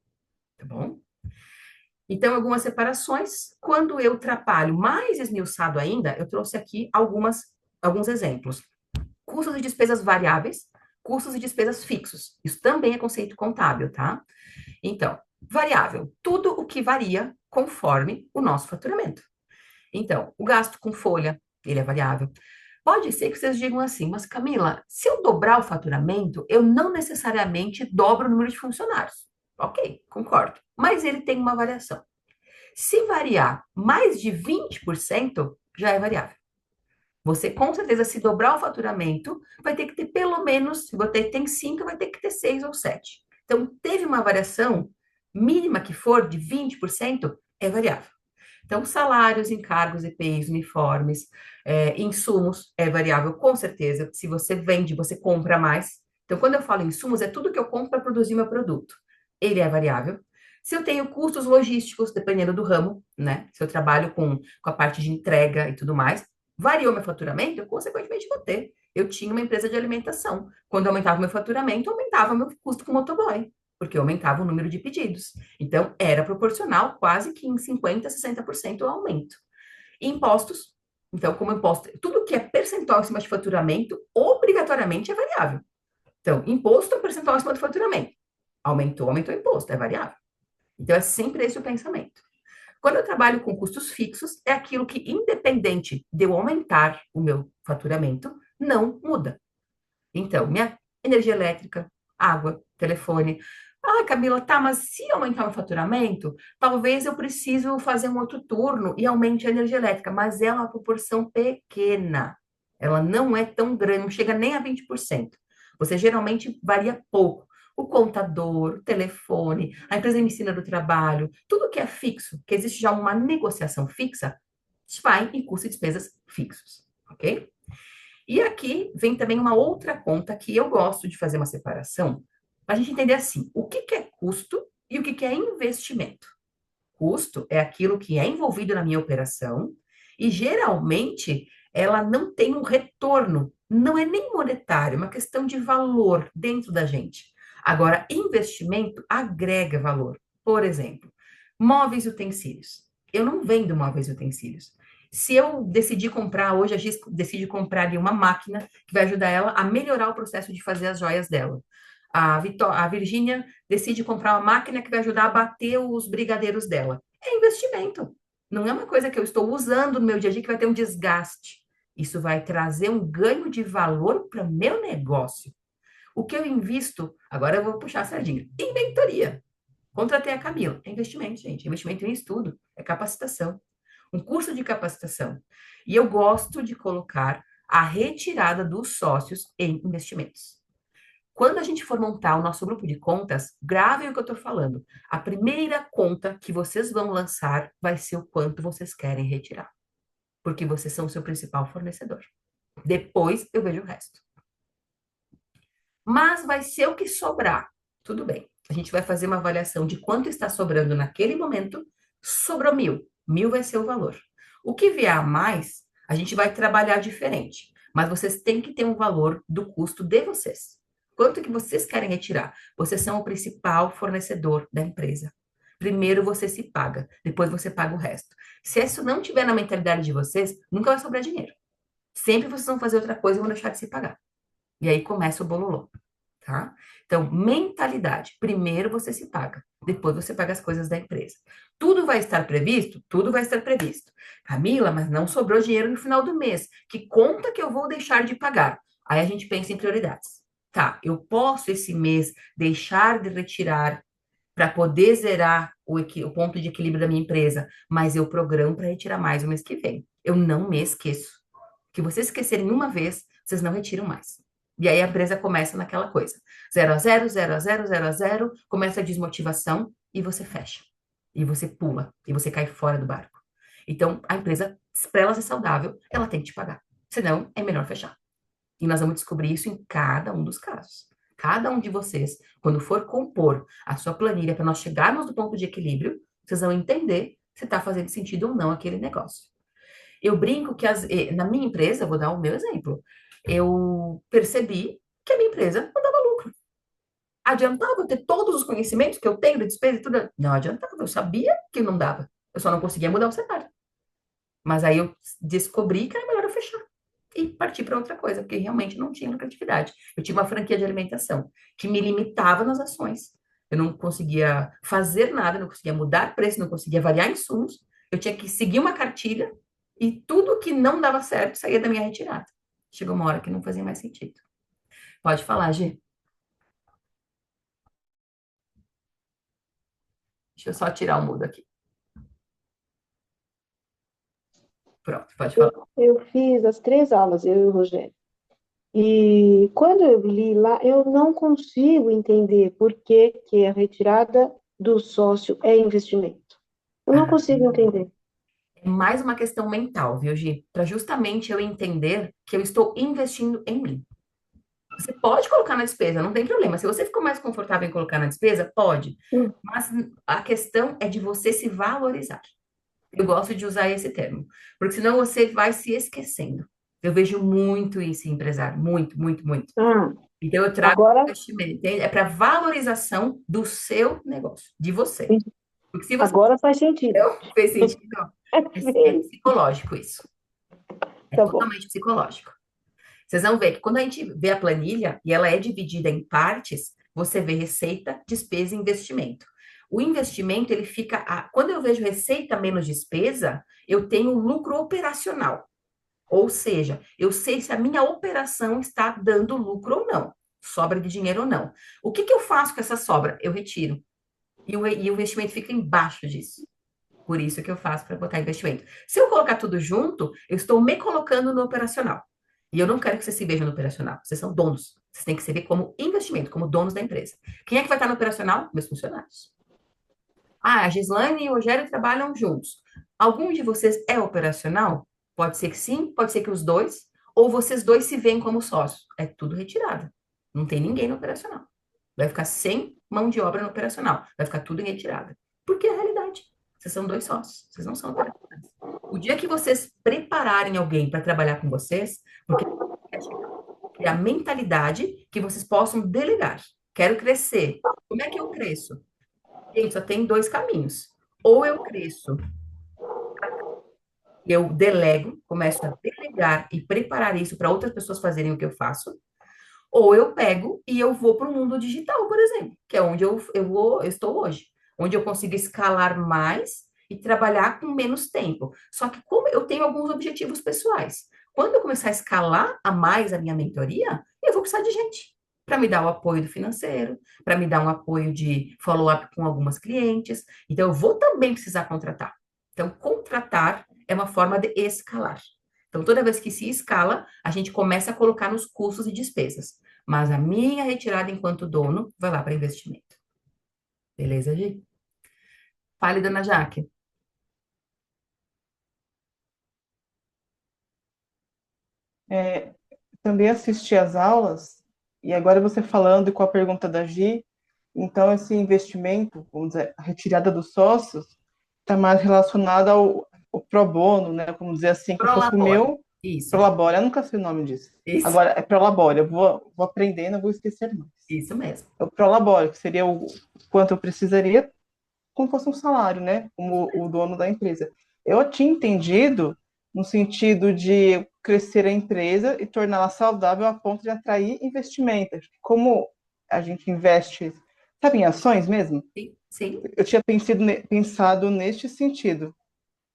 Tá bom? Então, algumas separações. Quando eu trabalho mais esmiuçado ainda, eu trouxe aqui alguns exemplos. Custos e despesas variáveis, custos e despesas fixos. Isso também é conceito contábil, tá? Então, variável, tudo o que varia conforme o nosso faturamento. Então, o gasto com folha, ele é variável. Pode ser que vocês digam assim, mas Camila, se eu dobrar o faturamento, eu não necessariamente dobro o número de funcionários. Ok, concordo. Mas ele tem uma variação. Se variar mais de 20%, já é variável. Você, com certeza, se dobrar o faturamento, vai ter que ter pelo menos, se você tem 5, vai ter que ter 6 ou 7. Então, teve uma variação mínima que for de 20%, é variável. Então, salários, encargos, EPIs, uniformes, insumos, é variável, com certeza. Se você vende, você compra mais. Então, quando eu falo insumos, é tudo que eu compro para produzir meu produto. Ele é variável. Se eu tenho custos logísticos, dependendo do ramo, né? Se eu trabalho com a parte de entrega e tudo mais, variou meu faturamento, eu consequentemente vou ter. Eu tinha uma empresa de alimentação. Quando aumentava meu faturamento, aumentava meu custo com motoboy, porque aumentava o número de pedidos. Então, era proporcional, quase que em 50%, 60% o aumento. Impostos. Então, como imposto, tudo que é percentual em cima de faturamento, obrigatoriamente é variável. Então, imposto é um percentual em cima do faturamento. Aumentou o imposto, é variável. Então, é sempre esse o pensamento. Quando eu trabalho com custos fixos, é aquilo que, independente de eu aumentar o meu faturamento, não muda. Então, minha energia elétrica, água, telefone. Ah, Camila, tá, mas se aumentar o faturamento, talvez eu preciso fazer um outro turno e aumente a energia elétrica, mas é uma proporção pequena. Ela não é tão grande, não chega nem a 20%. Você geralmente varia pouco. O contador, o telefone, a empresa me ensina do trabalho, tudo que é fixo, que existe já uma negociação fixa, vai em custo e despesas fixos, ok? E aqui vem também uma outra conta que eu gosto de fazer uma separação, para a gente entender assim, o que que é custo e o que que é investimento. Custo é aquilo que é envolvido na minha operação e geralmente ela não tem um retorno, não é nem monetário, é uma questão de valor dentro da gente. Agora, investimento agrega valor. Por exemplo, móveis e utensílios. Eu não vendo móveis e utensílios. Se eu decidir comprar, hoje a Giz decide comprar ali uma máquina que vai ajudar ela a melhorar o processo de fazer as joias dela. A Virgínia decide comprar uma máquina que vai ajudar a bater os brigadeiros dela. É investimento. Não é uma coisa que eu estou usando no meu dia a dia que vai ter um desgaste. Isso vai trazer um ganho de valor para o meu negócio. O que eu invisto, agora eu vou puxar a sardinha, em mentoria. Contratei a Camila. É investimento, gente. Investimento em estudo. É capacitação. Um curso de capacitação. E eu gosto de colocar a retirada dos sócios em investimentos. Quando a gente for montar o nosso grupo de contas, gravem o que eu estou falando. A primeira conta que vocês vão lançar vai ser o quanto vocês querem retirar. Porque vocês são o seu principal fornecedor. Depois eu vejo o resto. Mas vai ser o que sobrar. Tudo bem. A gente vai fazer uma avaliação de quanto está sobrando naquele momento. Sobrou 1.000. 1.000 vai ser o valor. O que vier a mais, a gente vai trabalhar diferente. Mas vocês têm que ter um valor do custo de vocês. Quanto que vocês querem retirar? Vocês são o principal fornecedor da empresa. Primeiro você se paga, depois você paga o resto. Se isso não tiver na mentalidade de vocês, nunca vai sobrar dinheiro. Sempre vocês vão fazer outra coisa e vão deixar de se pagar. E aí começa o bololô, tá? Então, mentalidade. Primeiro você se paga, depois você paga as coisas da empresa. Tudo vai estar previsto? Tudo vai estar previsto. Camila, mas não sobrou dinheiro no final do mês. Que conta que eu vou deixar de pagar? Aí a gente pensa em prioridades. Tá, eu posso esse mês deixar de retirar para poder zerar o ponto de equilíbrio da minha empresa, mas eu programo para retirar mais o mês que vem. Eu não me esqueço. Que vocês esquecerem uma vez, vocês não retiram mais. E aí a empresa começa naquela coisa. 0 a 0, 0 a 0, 0 a 0, começa a desmotivação e você fecha. E você pula, e você cai fora do barco. Então, a empresa, para ela ser saudável, ela tem que te pagar. Senão, é melhor fechar. E nós vamos descobrir isso em cada um dos casos. Cada um de vocês, quando for compor a sua planilha para nós chegarmos no ponto de equilíbrio, vocês vão entender se está fazendo sentido ou não aquele negócio. Eu brinco que na minha empresa, vou dar o meu exemplo, eu percebi que a minha empresa não dava lucro. Adiantava eu ter todos os conhecimentos que eu tenho de despesa e tudo? Não adiantava, eu sabia que não dava. Eu só não conseguia mudar o cenário. Mas aí eu descobri que era melhor eu fechar e partir para outra coisa, porque realmente não tinha lucratividade. Eu tinha uma franquia de alimentação que me limitava nas ações. Eu não conseguia fazer nada, não conseguia mudar preço, não conseguia variar insumos. Eu tinha que seguir uma cartilha e tudo que não dava certo saía da minha retirada. Chegou uma hora que não fazia mais sentido. Pode falar, Gi. Deixa eu só tirar o mudo aqui. Pronto, pode falar. Eu fiz as 3 aulas, eu e o Rogério. E quando eu li lá, eu não consigo entender por que que a retirada do sócio é investimento. Eu não consigo entender. É mais uma questão mental, viu, Gi? Para justamente eu entender que eu estou investindo em mim. Você pode colocar na despesa, não tem problema. Se você ficou mais confortável em colocar na despesa, pode. Hum. Mas a questão é de você se valorizar. Eu gosto de usar esse termo, porque senão você vai se esquecendo. Eu vejo muito isso em empresário, muito, muito, muito. Ah, Então eu trago agora, investimento, entende? É para valorização do seu negócio, de você. Porque se você agora faz sentido. não fez sentido, não. É psicológico isso. É Tá bom. totalmente psicológico. Vocês vão ver que quando a gente vê a planilha e ela é dividida em partes, você vê receita, despesa e investimento. O investimento, ele fica. Quando eu vejo receita menos despesa, eu tenho lucro operacional. Ou seja, eu sei se a minha operação está dando lucro ou não, sobra de dinheiro ou não. O que que eu faço com essa sobra? Eu retiro. E o investimento fica embaixo disso. Por isso que eu faço para botar investimento. Se eu colocar tudo junto, eu estou me colocando no operacional. E eu não quero que vocês se vejam no operacional. Vocês são donos. Vocês têm que se ver como investimento, como donos da empresa. Quem é que vai estar no operacional? Meus funcionários. Ah, a Gislaine e o Rogério trabalham juntos. Algum de vocês é operacional? Pode ser que sim, pode ser que os dois, ou vocês dois se veem como sócios. É tudo retirado. Não tem ninguém no operacional. Vai ficar sem mão de obra no operacional. Vai ficar tudo em retirada. Porque é a realidade. Vocês são dois sócios. Vocês não são operacionais. O dia que vocês prepararem alguém para trabalhar com vocês, porque é a mentalidade que vocês possam delegar. Quero crescer. Como é que eu cresço? Gente, só tem dois caminhos. Ou eu cresço, eu delego, começo a delegar e preparar isso para outras pessoas fazerem o que eu faço, ou eu pego e eu vou para o mundo digital, por exemplo, que é onde eu estou hoje, onde eu consigo escalar mais e trabalhar com menos tempo. Só que como eu tenho alguns objetivos pessoais, quando eu começar a escalar a mais a minha mentoria, eu vou precisar de gente para me dar o apoio do financeiro, para me dar um apoio de follow-up com algumas clientes. Então, eu vou também precisar contratar. Então, contratar é uma forma de escalar. Então, toda vez que se escala, a gente começa a colocar nos custos e despesas. Mas a minha retirada enquanto dono vai lá para investimento. Beleza, Gi? Fale, dona Jaque. É, também assisti às aulas, e agora você falando com a pergunta da Gi, então esse investimento, vamos dizer, a retirada dos sócios, está mais relacionado ao pro bono, né? Vamos dizer assim, que fosse o Prolabore. meu Isso, Prolabore, eu nunca sei o nome disso. isso, Agora, é Prolabore, eu vou aprendendo, eu vou esquecer mais. isso mesmo. É o Prolabore, que seria o quanto eu precisaria, como fosse um salário, né? Como o dono da empresa. Eu tinha entendido no sentido de crescer a empresa e torná-la saudável a ponto de atrair investimentos. Como a gente investe, sabe, em ações mesmo? Sim, sim. Eu tinha pensado neste sentido.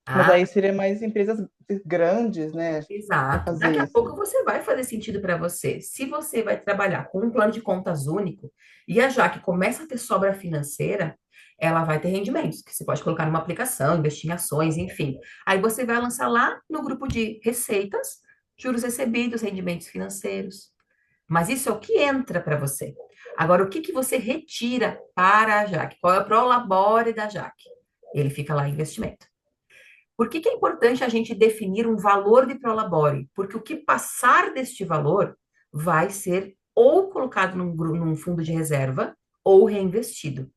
Mas Ah, aí seria mais empresas grandes, né, para exato. fazer Daqui a isso. pouco você vai fazer sentido para você. Se você vai trabalhar com um plano de contas único e a Jaque começa a ter sobra financeira, ela vai ter rendimentos, que você pode colocar numa aplicação, investir em ações, enfim. Aí você vai lançar lá no grupo de receitas, juros recebidos, rendimentos financeiros. Mas isso é o que entra para você. Agora, o que que você retira para a Jaque? Qual é o prolabore da Jaque? Ele fica lá em investimento. Por que que é importante a gente definir um valor de prolabore? Porque o que passar deste valor vai ser ou colocado num fundo de reserva ou reinvestido.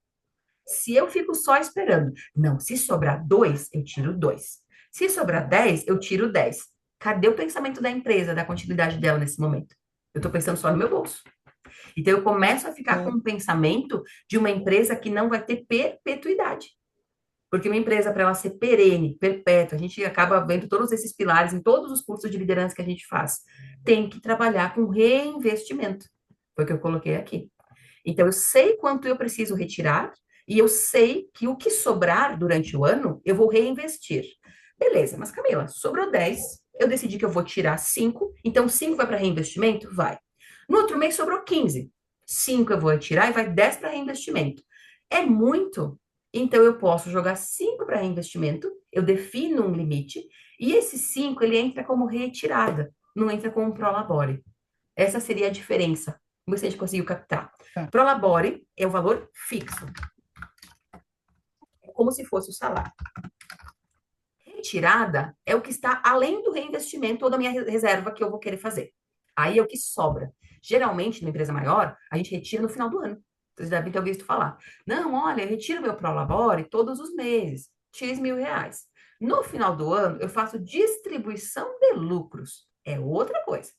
Se eu fico só esperando, não, se sobrar dois, eu tiro dois. Se sobrar 10, eu tiro 10. Cadê o pensamento da empresa, da continuidade dela nesse momento? Eu estou pensando só no meu bolso. Então, eu começo a ficar com Sim, um pensamento de uma empresa que não vai ter perpetuidade. Porque uma empresa, para ela ser perene, perpétua, a gente acaba vendo todos esses pilares em todos os cursos de liderança que a gente faz. Tem que trabalhar com reinvestimento. Foi o que eu coloquei aqui. Então, eu sei quanto eu preciso retirar e eu sei que o que sobrar durante o ano, eu vou reinvestir. Beleza, mas Camila, sobrou 10, eu decidi que eu vou tirar 5, então 5 vai para reinvestimento? Vai. No outro mês sobrou 15. 5 eu vou retirar e vai 10 para reinvestimento. É muito. Então eu posso jogar 5 para reinvestimento, eu defino um limite, e esse 5 ele entra como retirada, não entra como prolabore. Essa seria a diferença. Vamos ver se a gente conseguiu captar. tá. Prolabore é o valor fixo, é como se fosse o salário. Retirada é o que está além do reinvestimento ou da minha reserva que eu vou querer fazer. Aí é o que sobra. Geralmente, numa empresa maior, a gente retira no final do ano. Vocês devem ter ouvido falar. Não, olha, eu retiro meu Prolabore todos os meses, X 1.000 reais. No final do ano, eu faço distribuição de lucros. É outra coisa.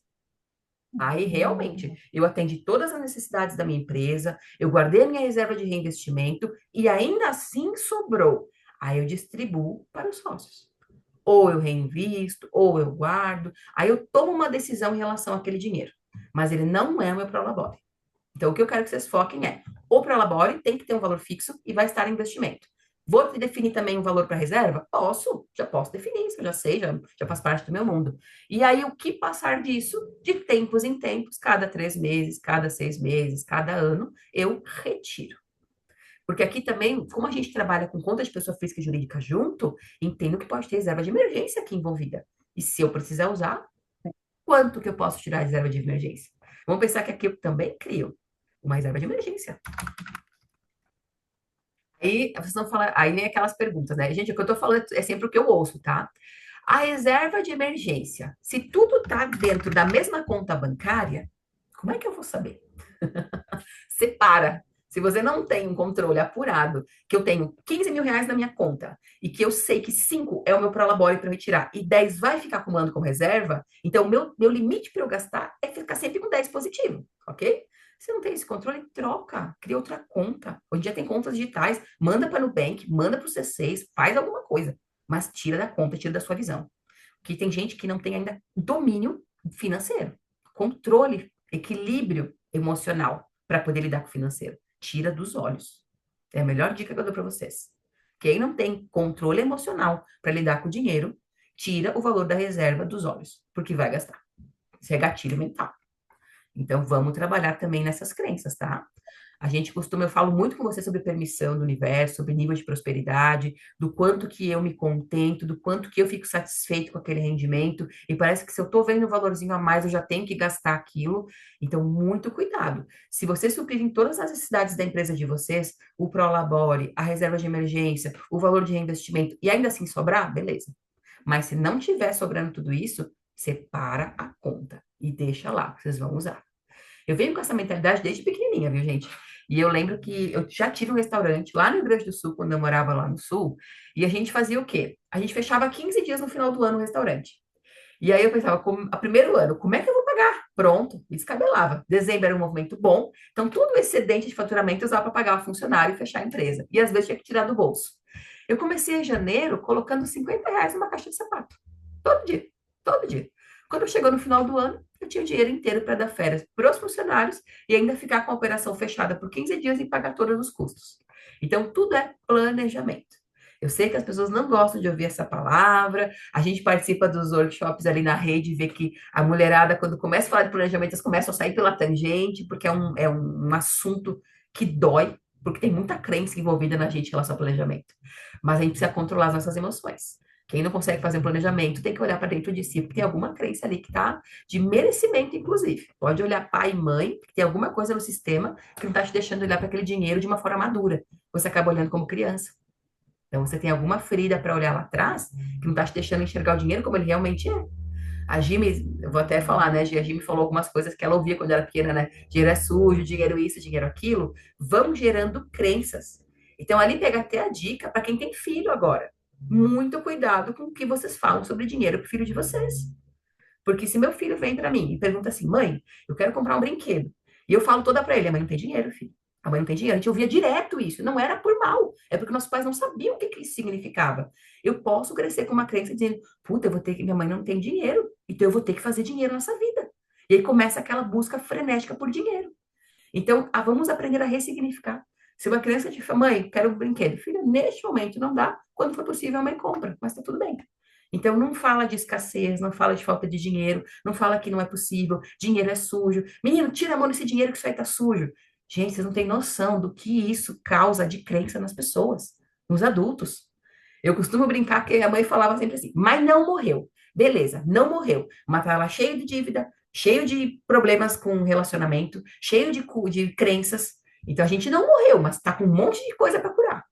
Aí, realmente, eu atendi todas as necessidades da minha empresa, eu guardei a minha reserva de reinvestimento e ainda assim sobrou. Aí eu distribuo para os sócios. Ou eu reinvisto, ou eu guardo. Aí eu tomo uma decisão em relação àquele dinheiro. Mas ele não é o meu prolabore. Então, o que eu quero que vocês foquem é: o prolabore tem que ter um valor fixo e vai estar em investimento. Vou definir também um valor para reserva? Posso, já posso definir, isso eu já sei, já faz parte do meu mundo. E aí, o que passar disso, de tempos em tempos, cada 3 meses, cada 6 meses, cada ano, eu retiro. Porque aqui também, como a gente trabalha com conta de pessoa física e jurídica junto, entendo que pode ter reserva de emergência aqui envolvida. E se eu precisar usar, quanto que eu posso tirar a reserva de emergência? Vamos pensar que aqui eu também crio uma reserva de emergência. Aí vocês vão falar, aí vem aquelas perguntas, né? Gente, o que eu tô falando é sempre o que eu ouço, tá? A reserva de emergência, se tudo tá dentro da mesma conta bancária, como é que eu vou saber? Separa. Se você não tem um controle apurado, que eu tenho 15 mil reais na minha conta e que eu sei que 5 é o meu prolabore para retirar e 10 vai ficar acumulando como reserva, então meu limite para eu gastar é ficar sempre com 10 positivo, ok? Se não tem esse controle, troca, cria outra conta. Hoje em dia tem contas digitais, manda para o Nubank, manda para o C6, faz alguma coisa, mas tira da conta, tira da sua visão. Porque tem gente que não tem ainda domínio financeiro, controle, equilíbrio emocional para poder lidar com o financeiro. Tira dos olhos. É a melhor dica que eu dou para vocês. Quem não tem controle emocional para lidar com o dinheiro, tira o valor da reserva dos olhos, porque vai gastar. Isso é gatilho mental. Então, vamos trabalhar também nessas crenças, tá? A gente costuma, eu falo muito com você sobre permissão do universo, sobre nível de prosperidade, do quanto que eu me contento, do quanto que eu fico satisfeito com aquele rendimento, e parece que se eu tô vendo um valorzinho a mais, eu já tenho que gastar aquilo. Então, muito cuidado. Se vocês suprirem todas as necessidades da empresa de vocês, o Prolabore, a reserva de emergência, o valor de reinvestimento, e ainda assim sobrar, beleza. Mas se não tiver sobrando tudo isso, separa a conta e deixa lá, que vocês vão usar. Eu venho com essa mentalidade desde pequenininha, viu, gente? E eu lembro que eu já tive um restaurante lá no Rio Grande do Sul, quando eu morava lá no Sul, e a gente fazia o quê? A gente fechava 15 dias no final do ano o restaurante. E aí eu pensava, a primeiro ano, como é que eu vou pagar? Pronto, e descabelava. Dezembro era um movimento bom, então todo o excedente de faturamento eu usava para pagar o funcionário e fechar a empresa. E às vezes tinha que tirar do bolso. Eu comecei em janeiro colocando 50 reais numa caixa de sapato. Todo dia, todo dia. Quando chegou no final do ano, eu tinha o dinheiro inteiro para dar férias para os funcionários e ainda ficar com a operação fechada por 15 dias e pagar todos os custos. Então, tudo é planejamento. Eu sei que as pessoas não gostam de ouvir essa palavra. A gente participa dos workshops ali na rede e vê que a mulherada, quando começa a falar de planejamento, elas começam a sair pela tangente, porque é um assunto que dói, porque tem muita crença envolvida na gente em relação ao planejamento. Mas a gente precisa controlar as nossas emoções. Quem não consegue fazer um planejamento tem que olhar para dentro de si, porque tem alguma crença ali que está de merecimento, inclusive. Pode olhar pai e mãe, porque tem alguma coisa no sistema que não está te deixando olhar para aquele dinheiro de uma forma madura. Você acaba olhando como criança. Então, você tem alguma ferida para olhar lá atrás que não está te deixando enxergar o dinheiro como ele realmente é. A Jimmy, eu vou até falar, né? A Jimmy falou algumas coisas que ela ouvia quando era pequena, né? Dinheiro é sujo, dinheiro isso, dinheiro aquilo. Vão gerando crenças. Então, ali pega até a dica para quem tem filho agora. Muito cuidado com o que vocês falam sobre dinheiro para o filho de vocês. Porque se meu filho vem para mim e pergunta assim, mãe, eu quero comprar um brinquedo. E eu falo toda para ele, a mãe não tem dinheiro, filho. A mãe não tem dinheiro. A gente ouvia direto isso. Não era por mal. É porque nossos pais não sabiam o que que isso significava. Eu posso crescer com uma crença dizendo, puta, eu vou ter que, minha mãe não tem dinheiro. Então eu vou ter que fazer dinheiro nessa vida. E aí começa aquela busca frenética por dinheiro. Então, vamos aprender a ressignificar. Se uma criança te fala, mãe, quero um brinquedo. Filha, neste momento não dá. Quando for possível, a mãe compra. Mas tá tudo bem. Então, não fala de escassez, não fala de falta de dinheiro, não fala que não é possível, dinheiro é sujo. Menino, tira a mão desse dinheiro que isso aí tá sujo. Gente, vocês não têm noção do que isso causa de crença nas pessoas, nos adultos. Eu costumo brincar que a mãe falava sempre assim, mas não morreu. Beleza, não morreu. Mas tá lá cheio de dívida, cheio de problemas com relacionamento, cheio de crenças. Então, a gente não morreu, mas tá com um monte de coisa para curar.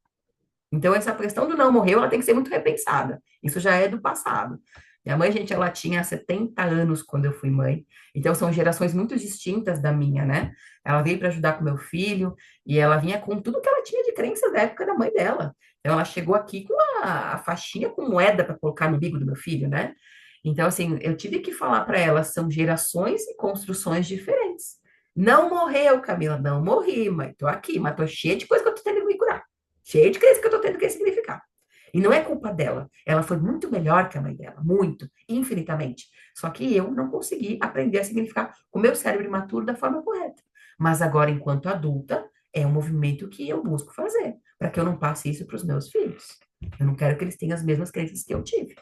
Então, essa questão do não morreu, ela tem que ser muito repensada. Isso já é do passado. Minha mãe, gente, ela tinha 70 anos quando eu fui mãe. Então, são gerações muito distintas da minha, né? Ela veio para ajudar com meu filho e ela vinha com tudo que ela tinha de crenças da época da mãe dela. Então, ela chegou aqui com a faixinha com moeda para colocar no bico do meu filho, né? Então, assim, eu tive que falar para ela, são gerações e construções diferentes. Não morreu, Camila, não morri, mãe. Tô aqui, mas tô cheia de coisa que eu tô tendo que me curar. Cheia de crença que eu tô tendo que ressignificar. E não é culpa dela. Ela foi muito melhor que a mãe dela, muito, infinitamente. Só que eu não consegui aprender a significar com o meu cérebro imaturo da forma correta. Mas agora, enquanto adulta, é um movimento que eu busco fazer, para que eu não passe isso para os meus filhos. Eu não quero que eles tenham as mesmas crenças que eu tive.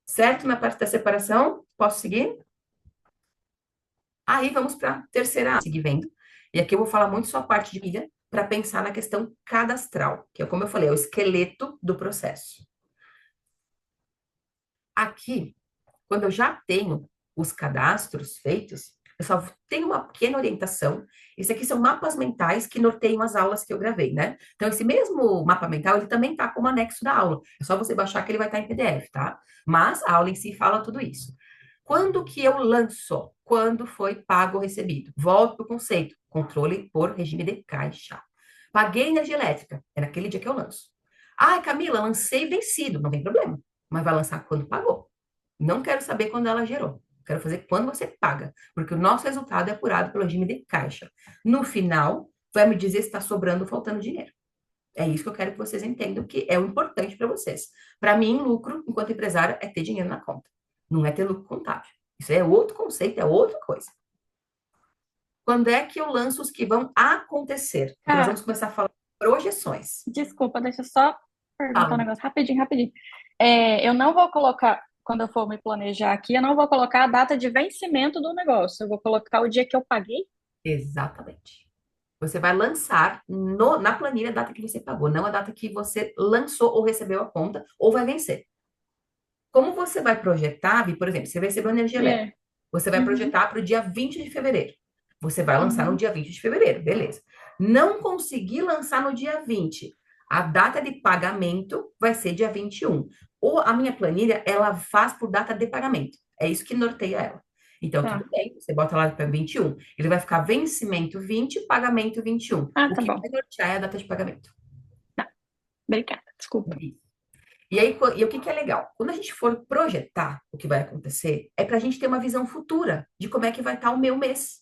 Certo? Na parte da separação, posso seguir? Aí vamos para a terceira, seguir vendo. E aqui eu vou falar muito só a parte de vida, para pensar na questão cadastral, que é como eu falei, é o esqueleto do processo. Aqui, quando eu já tenho os cadastros feitos, Eu só tenho uma pequena orientação. Esse aqui são mapas mentais que norteiam as aulas que eu gravei, né? Então, esse mesmo mapa mental, ele também tá como anexo da aula. É só você baixar que ele vai estar em PDF, tá? Mas a aula em si fala tudo isso. Quando que eu lanço? Quando foi pago ou recebido? Volto para o conceito. Controle por regime de caixa. Paguei energia elétrica. É naquele dia que eu lanço. Ah, Camila, lancei vencido. Não tem problema. Mas vai lançar quando pagou. Não quero saber quando ela gerou. Quero fazer quando você paga. Porque o nosso resultado é apurado pelo regime de caixa. No final, vai me dizer se está sobrando ou faltando dinheiro. É isso que eu quero que vocês entendam que é o importante para vocês. Para mim, lucro, enquanto empresária, é ter dinheiro na conta. Não é ter lucro contábil. Isso é outro conceito, é outra coisa. Quando é que eu lanço os que vão acontecer? Porque nós Ah, vamos começar a falar de projeções. desculpa, deixa eu só perguntar um Fala. negócio rapidinho, rapidinho. Eu não vou colocar, quando eu for me planejar aqui, eu não vou colocar a data de vencimento do negócio. Eu vou colocar o dia que eu paguei. Exatamente. Você vai lançar na planilha a data que você pagou, não a data que você lançou ou recebeu a conta ou vai vencer. Como você vai projetar, por exemplo, você recebeu energia elétrica. É. Você vai Uhum, projetar para o dia 20 de fevereiro. Você vai lançar no uhum. dia 20 de fevereiro, beleza. Não conseguir lançar no dia 20. A data de pagamento vai ser dia 21. Ou a minha planilha, ela faz por data de pagamento. É isso que norteia ela. Então, tudo Tá. bem, você bota lá para 21. Ele vai ficar vencimento 20, pagamento 21. Ah, O tá que bom. vai nortear é a data de pagamento. Tá. Obrigada, desculpa. E aí, e o que que é legal? Quando a gente for projetar o que vai acontecer, é para a gente ter uma visão futura de como é que vai estar o meu mês.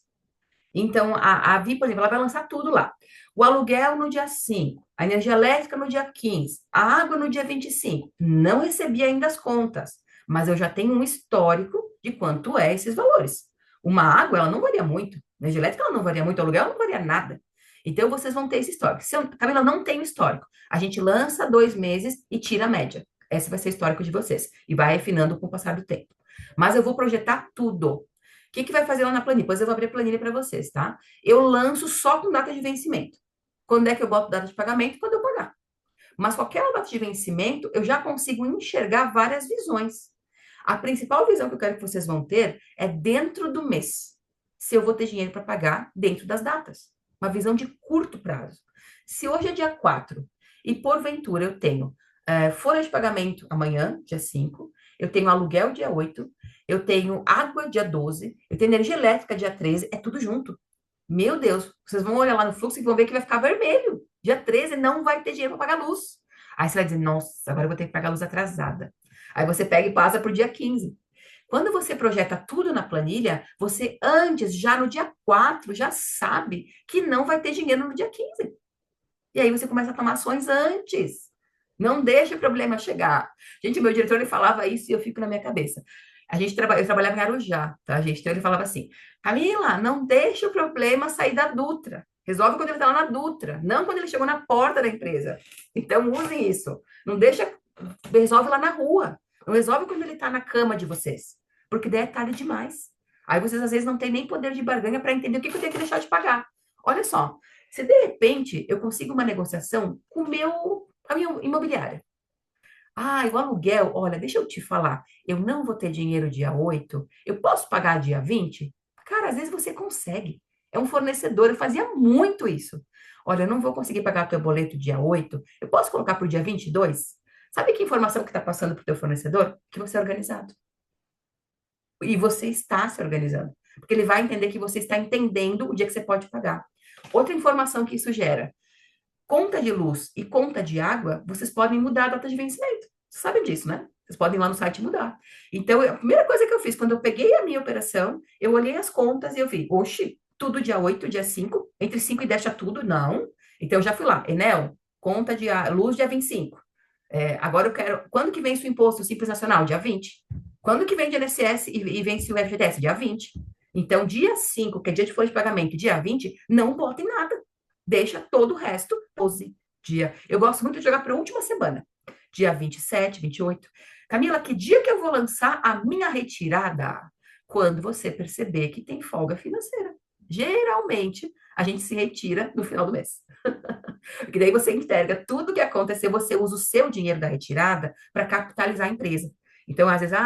Então, a Vi, por exemplo, ela vai lançar tudo lá. O aluguel no dia 5, a energia elétrica no dia 15, a água no dia 25. Não recebi ainda as contas, mas eu já tenho um histórico de quanto é esses valores. Uma água, ela não varia muito. A energia elétrica, ela não varia muito. O aluguel não varia nada. Então, vocês vão ter esse histórico. Se eu, Camila, não tem o histórico. A gente lança 2 meses e tira a média. Esse vai ser o histórico de vocês. E vai refinando com o passar do tempo. Mas eu vou projetar tudo. O que que vai fazer lá na planilha? Depois eu vou abrir a planilha para vocês, tá? Eu lanço só com data de vencimento. Quando é que eu boto data de pagamento? Quando eu pagar. Mas com aquela data de vencimento, eu já consigo enxergar várias visões. A principal visão que eu quero que vocês vão ter é dentro do mês. Se eu vou ter dinheiro para pagar dentro das datas. Uma visão de curto prazo. Se hoje é dia 4 e porventura eu tenho folha de pagamento amanhã, dia 5, eu tenho aluguel dia 8, eu tenho água dia 12, eu tenho energia elétrica dia 13, é tudo junto. Meu Deus, vocês vão olhar lá no fluxo e vão ver que vai ficar vermelho. Dia 13 não vai ter dinheiro para pagar luz. Aí você vai dizer, nossa, agora eu vou ter que pagar luz atrasada. Aí você pega e passa para o dia 15. Quando você projeta tudo na planilha, você antes, já no dia 4, já sabe que não vai ter dinheiro no dia 15. E aí você começa a tomar ações antes. Não deixa o problema chegar. Gente, meu diretor ele falava isso e eu fico na minha cabeça. Eu trabalhava em Arujá, tá, gente? Então ele falava assim: Camila, não deixa o problema sair da Dutra. Resolve quando ele está lá na Dutra, não quando ele chegou na porta da empresa. Então usem isso. Não deixa, resolve lá na rua. Não resolve quando ele está na cama de vocês. Porque daí é tarde demais. Aí vocês às vezes não têm nem poder de barganha para entender o que eu tenho que deixar de pagar. Olha só, se de repente eu consigo uma negociação com a minha imobiliária. Ah, o aluguel, olha, deixa eu te falar, eu não vou ter dinheiro dia 8. Eu posso pagar dia 20? Cara, às vezes você consegue. É um fornecedor, eu fazia muito isso. Olha, eu não vou conseguir pagar teu boleto dia 8. Eu posso colocar para o dia 22? Sabe que informação que está passando para o teu fornecedor? Que você é organizado. E você está se organizando. Porque ele vai entender que você está entendendo o dia que você pode pagar. Outra informação que isso gera. Conta de luz e conta de água, vocês podem mudar a data de vencimento. Vocês sabem disso, né? Vocês podem ir lá no site mudar. Então, a primeira coisa que eu fiz, quando eu peguei a minha operação, eu olhei as contas e eu vi, oxe, tudo dia 8, dia 5, entre 5 e 10 já tudo? Não. Então, eu já fui lá, Enel, conta de luz dia 25. Agora eu quero, quando que vence o imposto Simples Nacional? Dia 20. Quando que vem de INSS e vence o FGTS? Dia 20. Então, dia 5, que é dia de folha de pagamento, dia 20, não botem nada. Deixa todo o resto 12 dia. Eu gosto muito de jogar para a última semana. Dia 27, 28. Camila, que dia que eu vou lançar a minha retirada? Quando você perceber que tem folga financeira. Geralmente, a gente se retira no final do mês. Porque daí você entrega tudo o que aconteceu, você usa o seu dinheiro da retirada para capitalizar a empresa. Então, às vezes,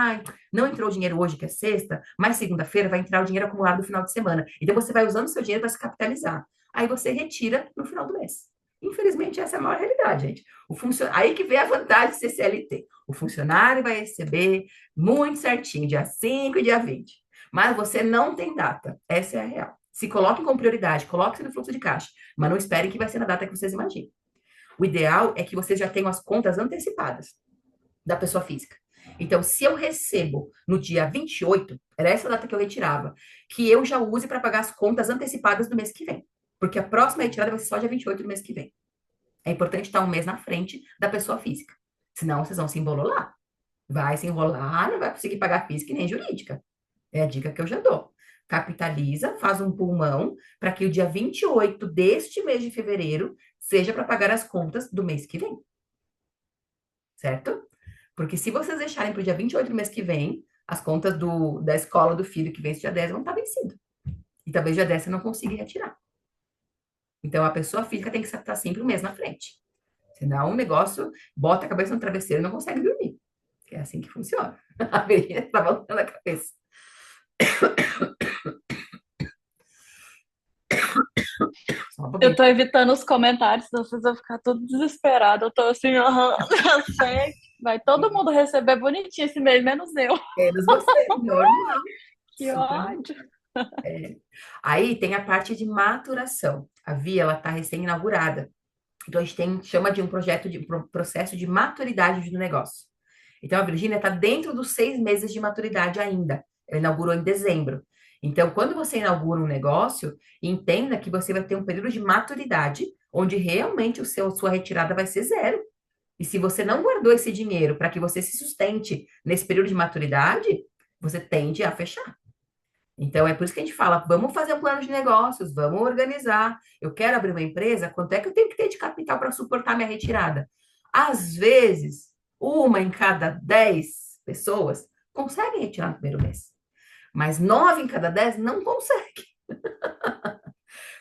não entrou o dinheiro hoje, que é sexta, mas segunda-feira vai entrar o dinheiro acumulado no final de semana. Então, você vai usando o seu dinheiro para se capitalizar. Aí você retira no final do mês. Infelizmente, essa é a maior realidade, gente. Aí que vem a vantagem de ser CLT. O funcionário vai receber muito certinho, dia 5 e dia 20. Mas você não tem data. Essa é a real. Se coloquem com prioridade, coloque-se no fluxo de caixa, mas não esperem que vai ser na data que vocês imaginam. O ideal é que vocês já tenham as contas antecipadas da pessoa física. Então, se eu recebo no dia 28, era essa data que eu retirava, que eu já use para pagar as contas antecipadas do mês que vem. Porque a próxima retirada vai ser só dia 28 do mês que vem. É importante estar um mês na frente da pessoa física. Senão, vocês vão se embololar. Vai se enrolar, não vai conseguir pagar física e nem jurídica. É a dica que eu já dou. Capitaliza, faz um pulmão para que o dia 28 deste mês de fevereiro seja para pagar as contas do mês que vem. Certo? Porque se vocês deixarem para o dia 28 do mês que vem, as contas da escola do filho que vence dia 10 vão estar vencidas. E talvez dia 10 você não consiga retirar. Então, a pessoa física tem que estar sempre um mês na frente. Senão, o negócio bota a cabeça no travesseiro e não consegue dormir. É assim que funciona. A Virginia está voltando a cabeça. Eu tô evitando os comentários, senão vocês vão ficar tudo desesperado. Eu tô assim, eu sei. Vai todo mundo receber bonitinho esse mês, menos eu. Menos você, normal. Que ódio. Aí tem a parte de maturação. A Via, ela está recém-inaugurada. Então, a gente chama de um processo de maturidade do negócio. Então, a Virgínia está dentro dos 6 meses de maturidade ainda. Ela inaugurou em dezembro. Então, quando você inaugura um negócio, entenda que você vai ter um período de maturidade, onde realmente sua retirada vai ser zero. E se você não guardou esse dinheiro para que você se sustente nesse período de maturidade, você tende a fechar. Então, é por isso que a gente fala, vamos fazer um plano de negócios, vamos organizar. Eu quero abrir uma empresa, quanto é que eu tenho que ter de capital para suportar minha retirada? Às vezes, 1 em cada 10 pessoas conseguem retirar no primeiro mês. Mas 9 em cada 10 não conseguem.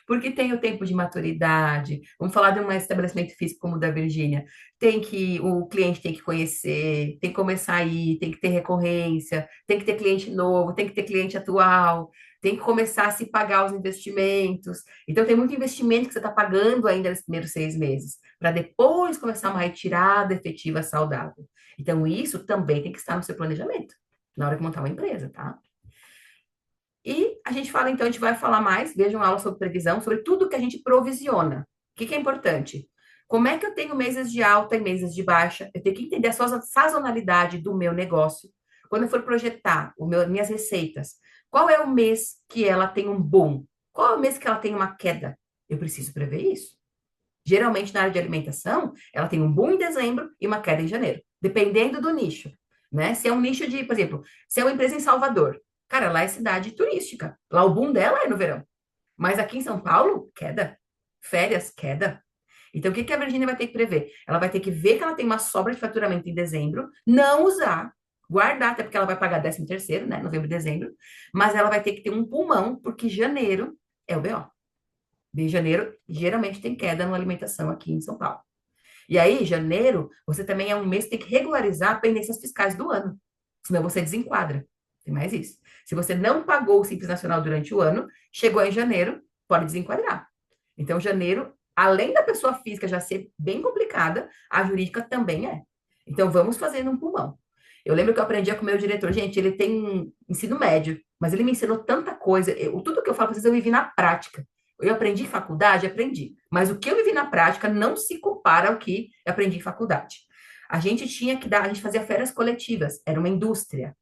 Porque tem o tempo de maturidade. Vamos falar de um estabelecimento físico como o da Virgínia. O cliente tem que conhecer, tem que começar a ir, tem que ter recorrência, tem que ter cliente novo, tem que ter cliente atual, tem que começar a se pagar os investimentos. Então, tem muito investimento que você está pagando ainda nos primeiros 6 meses, para depois começar uma retirada efetiva saudável. Então, isso também tem que estar no seu planejamento, na hora de montar uma empresa, tá? E a gente fala, então, a gente vai falar mais, vejam aula sobre previsão, sobre tudo que a gente provisiona. O que é importante? Como é que eu tenho meses de alta e meses de baixa? Eu tenho que entender a sazonalidade do meu negócio. Quando eu for projetar minhas receitas, qual é o mês que ela tem um boom? Qual é o mês que ela tem uma queda? Eu preciso prever isso. Geralmente, na área de alimentação, ela tem um boom em dezembro e uma queda em janeiro, dependendo do nicho, né? Se é um nicho de, por exemplo, se é uma empresa em Salvador, cara, lá é cidade turística. Lá o boom dela é no verão. Mas aqui em São Paulo, queda. Férias, queda. Então, o que a Virgínia vai ter que prever? Ela vai ter que ver que ela tem uma sobra de faturamento em dezembro, não usar, guardar, até porque ela vai pagar 13º, né? Novembro e dezembro. Mas ela vai ter que ter um pulmão, porque janeiro é o BO. De janeiro, geralmente tem queda na alimentação aqui em São Paulo. E aí, janeiro, você também é um mês que tem que regularizar pendências fiscais do ano. Senão você desenquadra. Tem mais isso. Se você não pagou o Simples Nacional durante o ano, chegou em janeiro, pode desenquadrar. Então, janeiro, além da pessoa física já ser bem complicada, a jurídica também é. Então, vamos fazendo um pulmão. Eu lembro que eu aprendi com o meu diretor, gente, ele tem ensino médio, mas ele me ensinou tanta coisa. Tudo que eu falo para vocês, eu vivi na prática. Eu aprendi em faculdade, aprendi. Mas o que eu vivi na prática não se compara ao que eu aprendi em faculdade. A gente fazia férias coletivas, era uma indústria.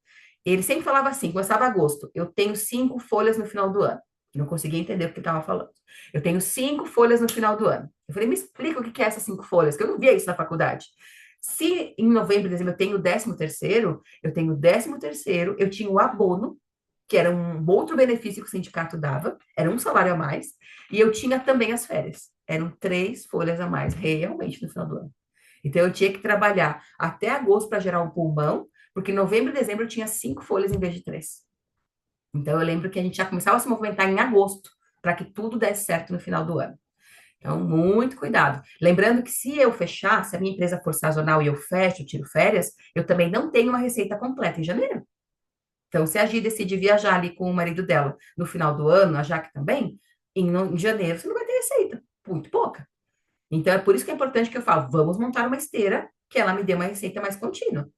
Ele sempre falava assim, começava agosto, eu tenho 5 folhas no final do ano. Não conseguia entender o que estava falando. Eu tenho 5 folhas no final do ano. Eu falei, me explica o que é essas 5 folhas, que eu não via isso na faculdade. Se em novembro, dezembro, eu tenho o 13º, eu tinha o abono, que era um outro benefício que o sindicato dava, era um salário a mais, e eu tinha também as férias. Eram 3 folhas a mais, realmente, no final do ano. Então, eu tinha que trabalhar até agosto para gerar um pulmão, porque em novembro e dezembro eu tinha 5 folhas em vez de 3. Então, eu lembro que a gente já começava a se movimentar em agosto, para que tudo desse certo no final do ano. Então, muito cuidado. Lembrando que se eu fechar, se a minha empresa for sazonal e eu fecho, tiro férias, eu também não tenho uma receita completa em janeiro. Então, se a Gi decide viajar ali com o marido dela no final do ano, a Jaque também, em janeiro você não vai ter receita, muito pouca. Então, é por isso que é importante que eu falo, vamos montar uma esteira que ela me dê uma receita mais contínua.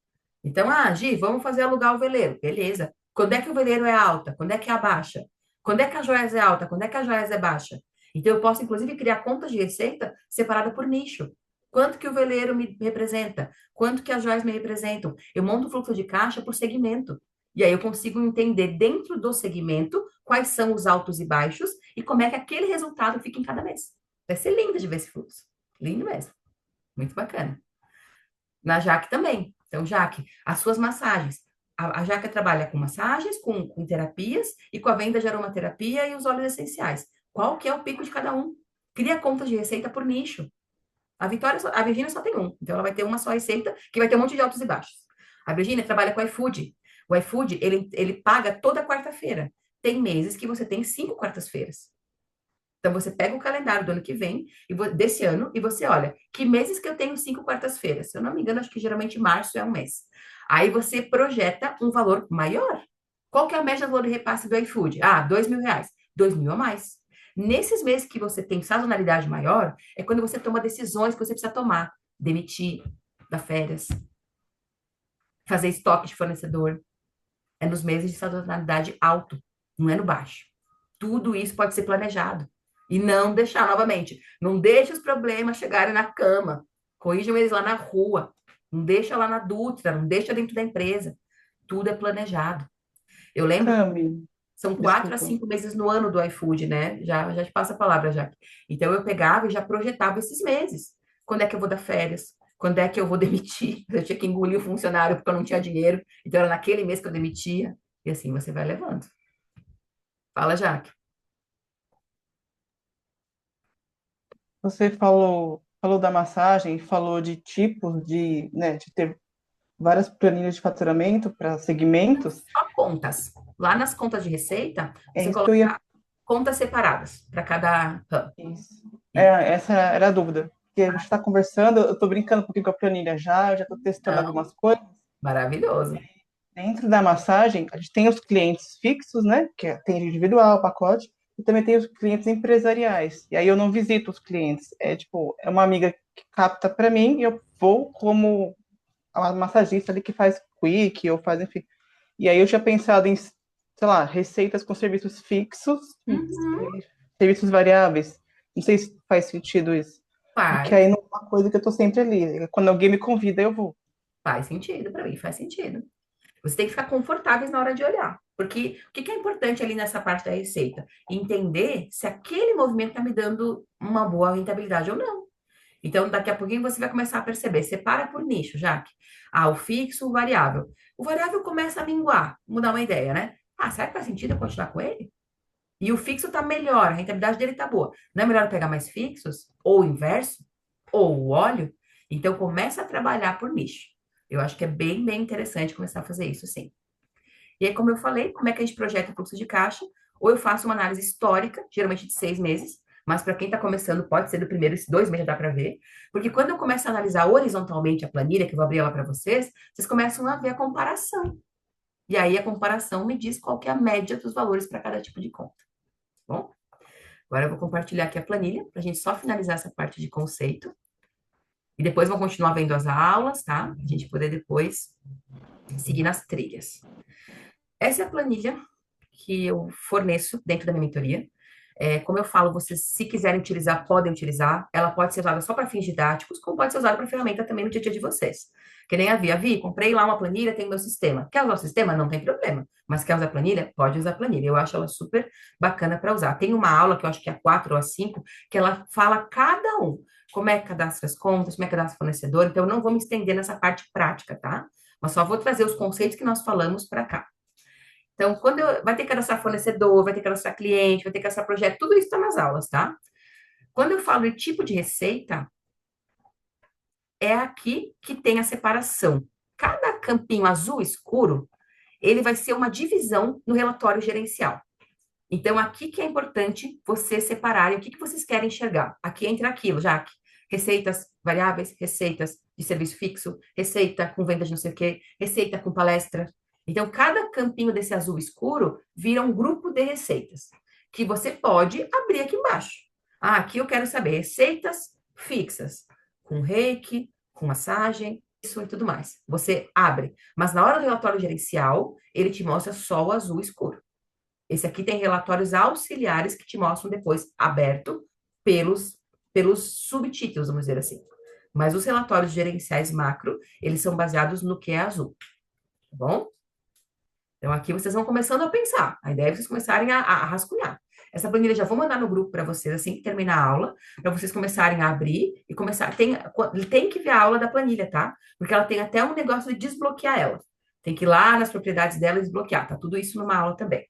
Então, Gi, vamos fazer alugar o veleiro. Beleza. Quando é que o veleiro é alta? Quando é que é a baixa? Quando é que a joias é alta? Quando é que a joias é baixa? Então, eu posso, inclusive, criar contas de receita separada por nicho. Quanto que o veleiro me representa? Quanto que as joias me representam? Eu monto o fluxo de caixa por segmento. E aí eu consigo entender dentro do segmento quais são os altos e baixos e como é que aquele resultado fica em cada mês. Vai ser lindo de ver esse fluxo. Lindo mesmo. Muito bacana. Na Jaque também. Então, Jaque, as suas massagens. A Jaque trabalha com massagens, com terapias e com a venda de aromaterapia e os óleos essenciais. Qual que é o pico de cada um? Cria contas de receita por nicho. A Virgínia só tem um, então ela vai ter uma só receita que vai ter um monte de altos e baixos. A Virgínia trabalha com o iFood. O iFood, ele paga toda quarta-feira. Tem meses que você tem 5 quartas-feiras. Então, você pega o calendário do ano que vem, desse ano, e você olha, que meses que eu tenho 5 quartas-feiras? Se eu não me engano, acho que geralmente março é um mês. Aí você projeta um valor maior. Qual que é a média do valor de repasse do iFood? Ah, R$ 2.000. 2.000 a mais. Nesses meses que você tem sazonalidade maior, é quando você toma decisões que você precisa tomar. Demitir, dar férias, fazer estoque de fornecedor. É nos meses de sazonalidade alto, não é no baixo. Tudo isso pode ser planejado. E não deixar, novamente, não deixe os problemas chegarem na cama. Corrijam eles lá na rua. Não deixa lá na Dutra, não deixa dentro da empresa. Tudo é planejado. Eu lembro, Cami, são 4 a 5 desculpa. meses no ano do iFood, né? Já te passa a palavra, já. Então, eu pegava e já projetava esses meses. Quando é que eu vou dar férias? Quando é que eu vou demitir? Eu tinha que engolir o funcionário porque eu não tinha dinheiro. Então, era naquele mês que eu demitia. E assim você vai levando. Fala, Jaque. Você falou da massagem, falou de tipos de, né, de ter várias planilhas de faturamento para segmentos. Só contas. Lá nas contas de receita, É você isso que eu ia. coloca contas separadas para cada ramo. Isso. É, E, essa era a dúvida. Porque a gente está conversando, eu estou brincando um pouquinho com a planilha já, eu já estou testando então, algumas coisas. maravilhoso. Dentro da massagem, a gente tem os clientes fixos, né? Que tem individual, pacote, e também tem os clientes empresariais. E aí eu não visito os clientes. É tipo, é uma amiga que capta para mim e eu vou como a massagista ali que faz quick ou faz, enfim. E aí eu tinha pensado em, sei lá, receitas com serviços fixos, Uhum. serviços variáveis. Não sei se faz sentido isso. Porque Faz, aí não é uma coisa que eu tô sempre ali. Quando alguém me convida, eu vou. faz sentido para mim, faz sentido. Você tem que ficar confortáveis na hora de olhar. Porque o que que é importante ali nessa parte da receita? Entender se aquele movimento está me dando uma boa rentabilidade ou não. Então, daqui a pouquinho você vai começar a perceber. Separa por nicho, Jaque. Ah, o fixo, o variável. O variável começa a minguar. Vamos dar uma ideia, né? Ah, será que faz sentido eu continuar com ele? E o fixo tá melhor, a rentabilidade dele tá boa. Não é melhor pegar mais fixos? Ou o inverso? Ou o óleo? Então, começa a trabalhar por nicho. Eu acho que é bem, bem interessante começar a fazer isso, sim. E aí, como eu falei, como é que a gente projeta o fluxo de caixa? Ou eu faço uma análise histórica, geralmente de 6 meses, mas para quem está começando, pode ser do primeiro, esses 2 meses já dá para ver. Porque quando eu começo a analisar horizontalmente a planilha, que eu vou abrir ela para vocês, vocês começam a ver a comparação. E aí a comparação me diz qual que é a média dos valores para cada tipo de conta. Tá bom? Agora eu vou compartilhar aqui a planilha, para a gente só finalizar essa parte de conceito. E depois vou continuar vendo as aulas, tá? Para a gente poder depois seguir nas trilhas. Essa é a planilha que eu forneço dentro da minha mentoria. Como eu falo, vocês, se quiserem utilizar, podem utilizar. Ela pode ser usada só para fins didáticos, como pode ser usada para ferramenta também no dia a dia de vocês. Que nem a Vi, comprei lá uma planilha, tem o meu sistema. Quer usar o sistema? Não tem problema. Mas quer usar a planilha? Pode usar a planilha. Eu acho ela super bacana para usar. Tem uma aula que eu acho que é a 4 ou a 5, que ela fala cada um. Como é que cadastra as contas, como é que cadastra o fornecedor. Então, eu não vou me estender nessa parte prática, tá? Mas só vou trazer os conceitos que nós falamos para cá. Então, vai ter que cadastrar fornecedor, vai ter que cadastrar cliente, vai ter que cadastrar projeto, tudo isso está nas aulas, tá? Quando eu falo de tipo de receita, é aqui que tem a separação. Cada campinho azul escuro, ele vai ser uma divisão no relatório gerencial. Então, aqui que é importante vocês separarem o que vocês querem enxergar. Aqui entra aquilo, Jaque. Receitas variáveis, receitas de serviço fixo, receita com venda de não sei o quê, receita com palestra. Então, cada campinho desse azul escuro vira um grupo de receitas, que você pode abrir aqui embaixo. Ah, aqui eu quero saber receitas fixas, com reiki, com massagem, isso e tudo mais. Você abre, mas na hora do relatório gerencial, ele te mostra só o azul escuro. Esse aqui tem relatórios auxiliares que te mostram depois aberto pelos subtítulos, vamos dizer assim. Mas os relatórios gerenciais macro, eles são baseados no que é azul, tá bom? Então, aqui vocês vão começando a pensar. A ideia é vocês começarem a rascunhar. Essa planilha já vou mandar no grupo para vocês, assim que terminar a aula, para vocês começarem a abrir e começar. Tem que ver a aula da planilha, tá? Porque ela tem até um negócio de desbloquear ela. Tem que ir lá nas propriedades dela e desbloquear. Tá tudo isso numa aula também.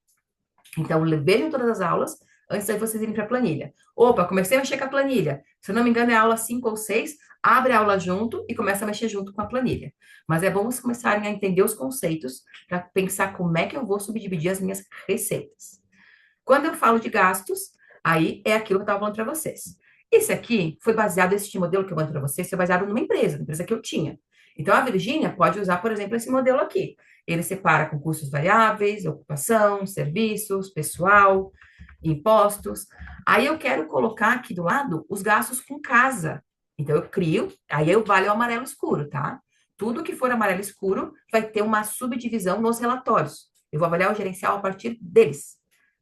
Então, vejam todas as aulas antes de vocês irem para a planilha. Opa, comecei a mexer com a planilha. Se eu não me engano, é a aula 5 ou 6. Abre a aula junto e começa a mexer junto com a planilha. Mas é bom vocês começarem a entender os conceitos para pensar como é que eu vou subdividir as minhas receitas. Quando eu falo de gastos, aí é aquilo que eu estava falando para vocês. Esse aqui foi baseado, esse modelo que eu mando para vocês, foi baseado numa empresa que eu tinha. Então, a Virgínia pode usar, por exemplo, esse modelo aqui. Ele separa com custos variáveis, ocupação, serviços, pessoal, impostos. Aí eu quero colocar aqui do lado os gastos com casa. Então, eu crio, aí eu valho o amarelo escuro, tá? Tudo que for amarelo escuro vai ter uma subdivisão nos relatórios. Eu vou avaliar o gerencial a partir deles.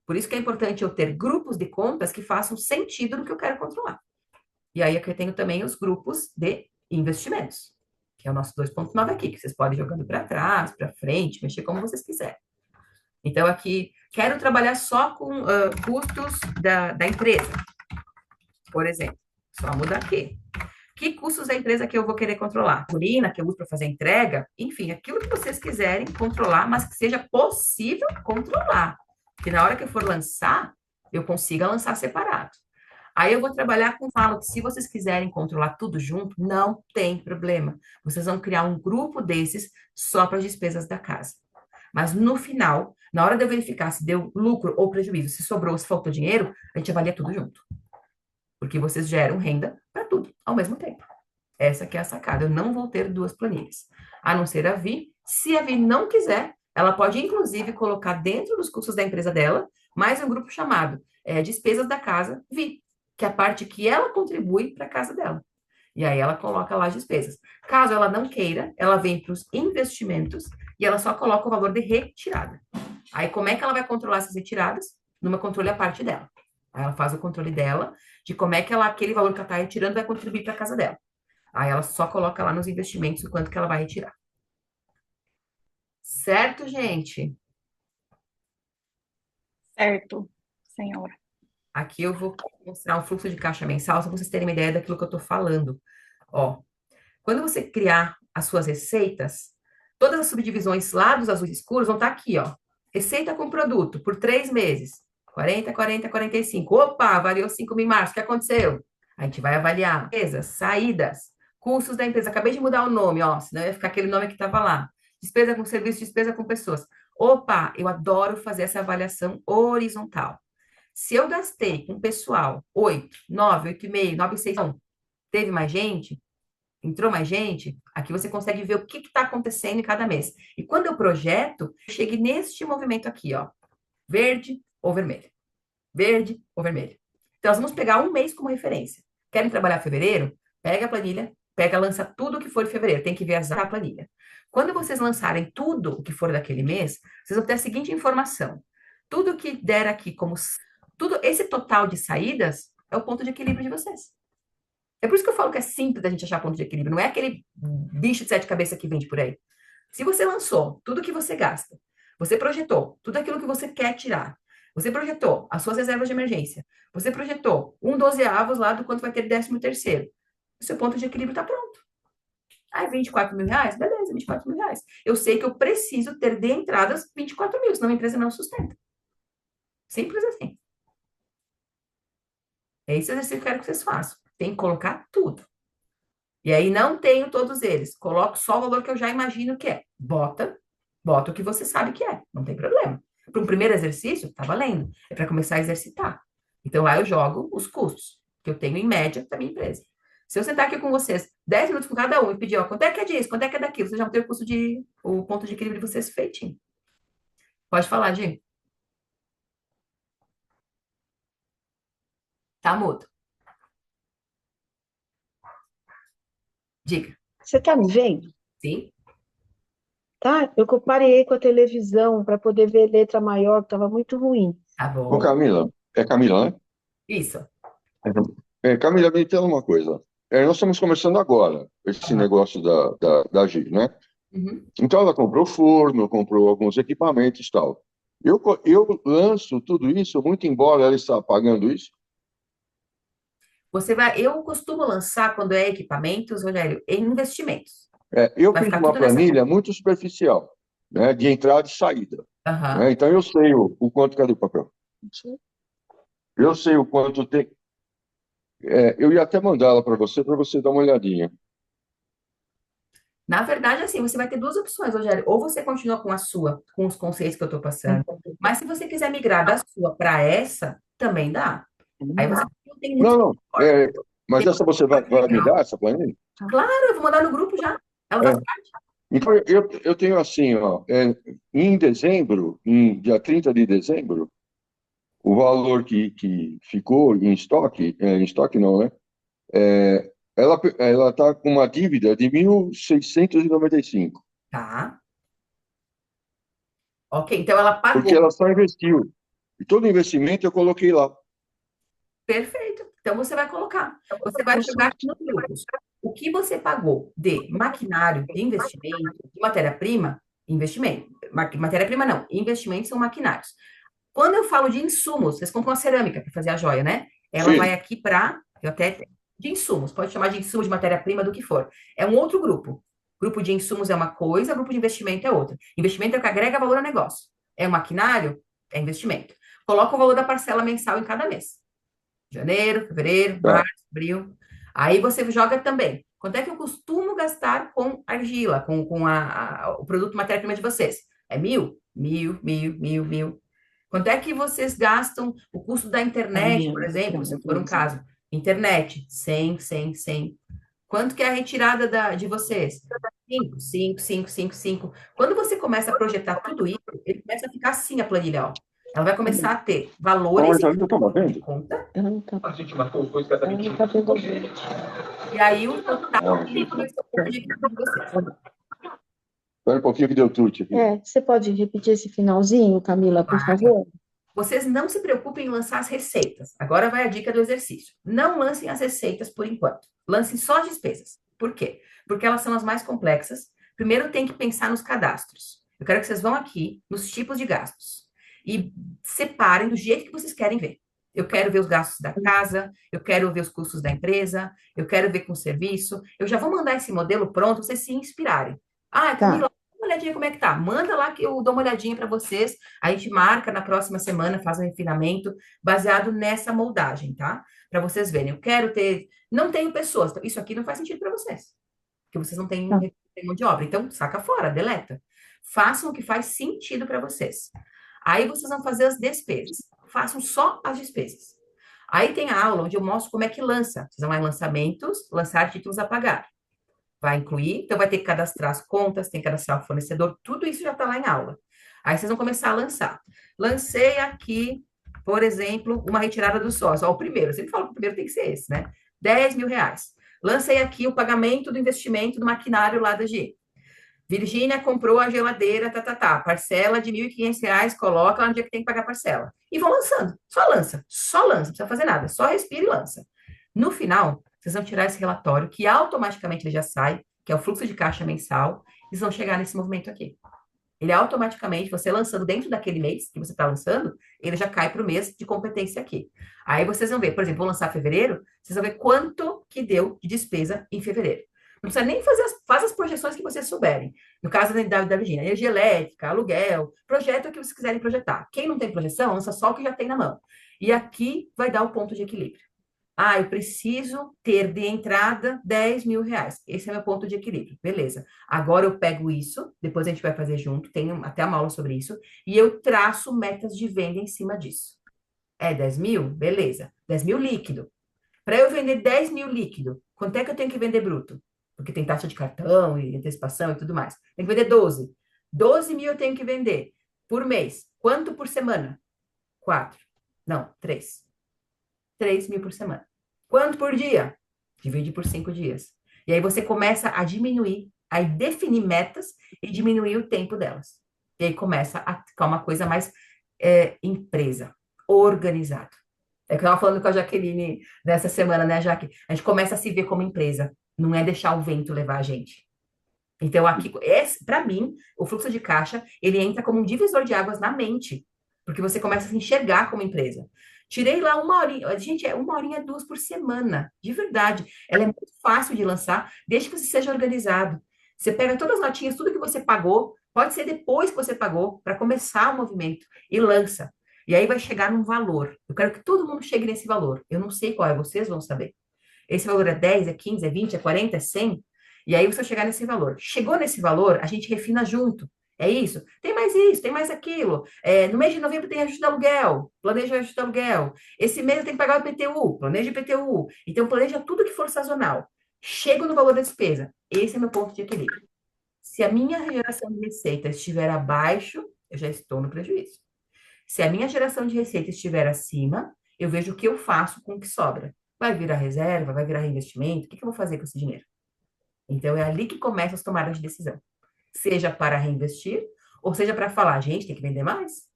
Por isso que é importante eu ter grupos de contas que façam sentido no que eu quero controlar. E aí aqui eu tenho também os grupos de investimentos, que é o nosso 2.9 aqui, que vocês podem ir jogando para trás, para frente, mexer como vocês quiserem. Então, aqui, quero trabalhar só com custos da empresa, por exemplo. Só mudar aqui. Que custos da empresa que eu vou querer controlar? Urina, que eu uso para fazer entrega, enfim, aquilo que vocês quiserem controlar, mas que seja possível controlar. Que na hora que eu for lançar, eu consiga lançar separado. Aí eu vou trabalhar com falo que se vocês quiserem controlar tudo junto, não tem problema. Vocês vão criar um grupo desses só para as despesas da casa. Mas no final, na hora de eu verificar se deu lucro ou prejuízo, se sobrou, se faltou dinheiro, a gente avalia tudo junto. Porque vocês geram renda para tudo ao mesmo tempo. Essa que é a sacada. Eu não vou ter duas planilhas. A não ser a Vi. Se a Vi não quiser, ela pode, inclusive, colocar dentro dos custos da empresa dela mais um grupo chamado Despesas da Casa Vi, que é a parte que ela contribui para a casa dela. E aí ela coloca lá as despesas. Caso ela não queira, ela vem para os investimentos e ela só coloca o valor de retirada. Aí como é que ela vai controlar essas retiradas? Numa controle à parte dela. Aí ela faz o controle dela de como é que aquele valor que ela está retirando vai contribuir para a casa dela. Aí ela só coloca lá nos investimentos o quanto que ela vai retirar. Certo, gente? Certo, senhora. Aqui eu vou mostrar um fluxo de caixa mensal, só para vocês terem uma ideia daquilo que eu estou falando. Ó, quando você criar as suas receitas, todas as subdivisões lá dos azuis escuros vão estar aqui, ó. Receita com produto por 3 meses. 40, 40, 45. Opa, variou 5 mil em março. O que aconteceu? A gente vai avaliar despesas, saídas, custos da empresa. Acabei de mudar o nome, ó, senão ia ficar aquele nome que estava lá. Despesa com serviço, despesa com pessoas. Opa, eu adoro fazer essa avaliação horizontal. Se eu gastei com pessoal 8, 9, 8,5, 9,6, não, teve mais gente? Entrou mais gente? Aqui você consegue ver o que está acontecendo em cada mês. E quando eu projeto, chegue neste movimento aqui, ó. Verde ou vermelho. Verde ou vermelho. Então, nós vamos pegar um mês como referência. Querem trabalhar fevereiro? Pega a planilha, lança tudo o que for em fevereiro. Tem que ver a planilha. Quando vocês lançarem tudo o que for daquele mês, vocês vão ter a seguinte informação. Tudo que der aqui como... esse total de saídas é o ponto de equilíbrio de vocês. É por isso que eu falo que é simples da gente achar ponto de equilíbrio. Não é aquele bicho de 7 cabeças que vende por aí. Se você lançou tudo que você gasta, você projetou tudo aquilo que você quer tirar, você projetou as suas reservas de emergência, você projetou 1/12 lá do quanto vai ter 13º, o seu ponto de equilíbrio está pronto. Ah, 24 mil reais? Beleza, 24 mil reais. Eu sei que eu preciso ter de entradas 24 mil, senão a empresa não sustenta. Simples assim. É esse exercício que eu quero que vocês façam. Tem que colocar tudo. E aí não tenho todos eles. Coloco só o valor que eu já imagino que é. Bota o que você sabe que é. Não tem problema. para um primeiro exercício, tá valendo. É para começar a exercitar. Então, lá eu jogo os custos que eu tenho em média da minha empresa. Se eu sentar aqui com vocês 10 minutos com cada um e pedir, ó, quanto é que é disso, quanto é que é daquilo, vocês já vão ter o ponto de equilíbrio de vocês feitinho. Pode falar, Gi. Tá mudo. Diga. Você está me vendo? Sim? Tá? Eu parei com a televisão para poder ver letra maior, que estava muito ruim. Tá Ô, bom. Camila, é Camila, né? Isso. Camila, me entenda uma coisa. Nós estamos começando agora esse Aham. negócio da Gi, né? Uhum. Então, ela comprou forno, comprou alguns equipamentos e tal. Eu lanço tudo isso, muito embora ela está pagando isso. Eu costumo lançar, quando é equipamentos, Rogério, em investimentos. Eu Vai fiz ficar uma tudo nessa conta. planilha muito superficial, né, de entrada e saída, Aham. né? Então, eu sei o quanto... Cadê o papel? Eu sei o quanto tem... eu ia até mandar ela para você dar uma olhadinha. Na verdade, assim, você vai ter duas opções, Rogério. Ou você continua com a sua, com os conceitos que eu estou passando. Mas se você quiser migrar da sua para essa, também dá. Aí você não tem muito. Não, não. Mas essa você vai me dar, essa planilha? Claro, eu vou mandar no grupo já. Ela É. faz parte. Então, eu tenho assim, ó, em dezembro, dia 30 de dezembro, o valor que ficou em estoque não, né? Ela está com uma dívida de 1.695, Tá. Ok, então ela porque pagou. ela só investiu. E todo investimento eu coloquei lá. Perfeito. Então você vai colocar. Você vai jogar nos grupos. O que você pagou de maquinário, de investimento, de matéria-prima, investimento. Matéria-prima não, investimentos são maquinários. Quando eu falo de insumos, vocês compram a cerâmica para fazer a joia, né? Ela vai Sim. aqui para, de insumos, pode chamar de insumos de matéria-prima, do que for. É um outro grupo. Grupo de insumos é uma coisa, grupo de investimento é outra. Investimento é o que agrega valor ao negócio. É um maquinário, é investimento. Coloca o valor da parcela mensal em cada mês. Janeiro, fevereiro, Tá. março, abril. Aí você joga também. Quanto é que eu costumo gastar com argila, com o produto matéria-prima de vocês? É 1.000? 1.000. Quanto é que vocês gastam o custo da internet, por exemplo, se for um caso? Internet, 100. Quanto que é a retirada de vocês? 5. Quando você começa a projetar tudo isso, ele começa a ficar assim a planilha, ó. Ela vai começar a ter valores Mas ali eu estou de batendo. conta, Ela não está pegando. e aí o total vai ser o ponto de equilíbrio de vocês. Espera um pouquinho que deu tute aqui. Você pode repetir esse finalzinho, Camila, por favor? Vocês não se preocupem em lançar as receitas. Agora vai a dica do exercício. Não lancem as receitas por enquanto. Lancem só as despesas. Por quê? Porque elas são as mais complexas. Primeiro tem que pensar nos cadastros. Eu quero que vocês vão aqui nos tipos de gastos e separem do jeito que vocês querem ver. Eu quero ver os gastos da casa, eu quero ver os custos da empresa, eu quero ver com o serviço. Eu já vou mandar esse modelo pronto para vocês se inspirarem. Ah, Camila, dá uma olhadinha como é que tá. Manda lá que eu dou uma olhadinha para vocês. A gente marca na próxima semana, faz um refinamento baseado nessa moldagem, tá? Para vocês verem. Eu quero ter. Não tenho pessoas. Isso aqui não faz sentido para vocês. Porque vocês não têm mão de obra. Então, saca fora, deleta. Façam o que faz sentido para vocês. Aí vocês vão fazer as despesas. Façam só as despesas. Aí tem a aula onde eu mostro como é que lança. Vocês vão lá em lançamentos, lançar títulos a pagar. Vai incluir, então vai ter que cadastrar as contas, tem que cadastrar o fornecedor, tudo isso já está lá em aula. Aí vocês vão começar a lançar. Lancei aqui, por exemplo, uma retirada do sócio. Ó, o primeiro, eu sempre falo que o primeiro tem que ser esse, né? R$ 10.000. Lancei aqui o pagamento do investimento do maquinário lá da G. Virgínia comprou a geladeira, parcela de R$ 1.500, coloca lá no dia que tem que pagar a parcela. E vão lançando, só lança, não precisa fazer nada, só respira e lança. No final, vocês vão tirar esse relatório, que automaticamente ele já sai, que é o fluxo de caixa mensal, e vocês vão chegar nesse movimento aqui. Ele automaticamente, você lançando dentro daquele mês que você está lançando, ele já cai para o mês de competência aqui. Aí vocês vão ver, por exemplo, vou lançar fevereiro, vocês vão ver quanto que deu de despesa em fevereiro. Não precisa nem faz as projeções que vocês souberem. No caso da Virgínia, energia elétrica, aluguel, projeto o que vocês quiserem projetar. Quem não tem projeção, lança só o que já tem na mão. E aqui vai dar o ponto de equilíbrio. Ah, eu preciso ter de entrada 10 mil reais. Esse é meu ponto de equilíbrio. Beleza. Agora eu pego isso, depois a gente vai fazer junto, tem até uma aula sobre isso, e eu traço metas de venda em cima disso. É 10 mil? Beleza. 10 mil líquido. Para eu vender 10 mil líquido, quanto é que eu tenho que vender bruto? Porque tem taxa de cartão e antecipação e tudo mais. Tem que vender 12. 12 mil eu tenho que vender por mês. Quanto por semana? 4. Não, 3. 3 mil por semana. Quanto por dia? Divide por 5 dias. E aí você começa a diminuir, a definir metas e diminuir o tempo delas. E aí começa a ficar uma coisa mais empresa, organizado. É que eu estava falando com a Jaqueline nessa semana, né, Jaque? A gente começa a se ver como empresa, não é deixar o vento levar a gente. Então, aqui, para mim, o fluxo de caixa, ele entra como um divisor de águas na mente, porque você começa a se enxergar como empresa. Tirei lá uma horinha, gente, é uma horinha, duas por semana, de verdade. Ela é muito fácil de lançar, desde que você seja organizado. Você pega todas as notinhas, tudo que você pagou, pode ser depois que você pagou, para começar o movimento, e lança. E aí vai chegar num valor. Eu quero que todo mundo chegue nesse valor. Eu não sei qual é, vocês vão saber. Esse valor é 10, é 15, é 20, é 40, é 100. E aí você chegar nesse valor. Chegou nesse valor, a gente refina junto. É isso? Tem mais isso, tem mais aquilo. No mês de novembro tem ajuste de aluguel. Planeja o ajuste de aluguel. Esse mês eu tenho que pagar o IPTU. Planeja o IPTU. Então, planeja tudo que for sazonal. Chego no valor da despesa. Esse é meu ponto de equilíbrio. Se a minha geração de receita estiver abaixo, eu já estou no prejuízo. Se a minha geração de receita estiver acima, eu vejo o que eu faço com o que sobra. Vai virar reserva, vai virar reinvestimento? O que eu vou fazer com esse dinheiro? Então, é ali que começam as tomadas de decisão. Seja para reinvestir, ou seja para falar, gente, tem que vender mais.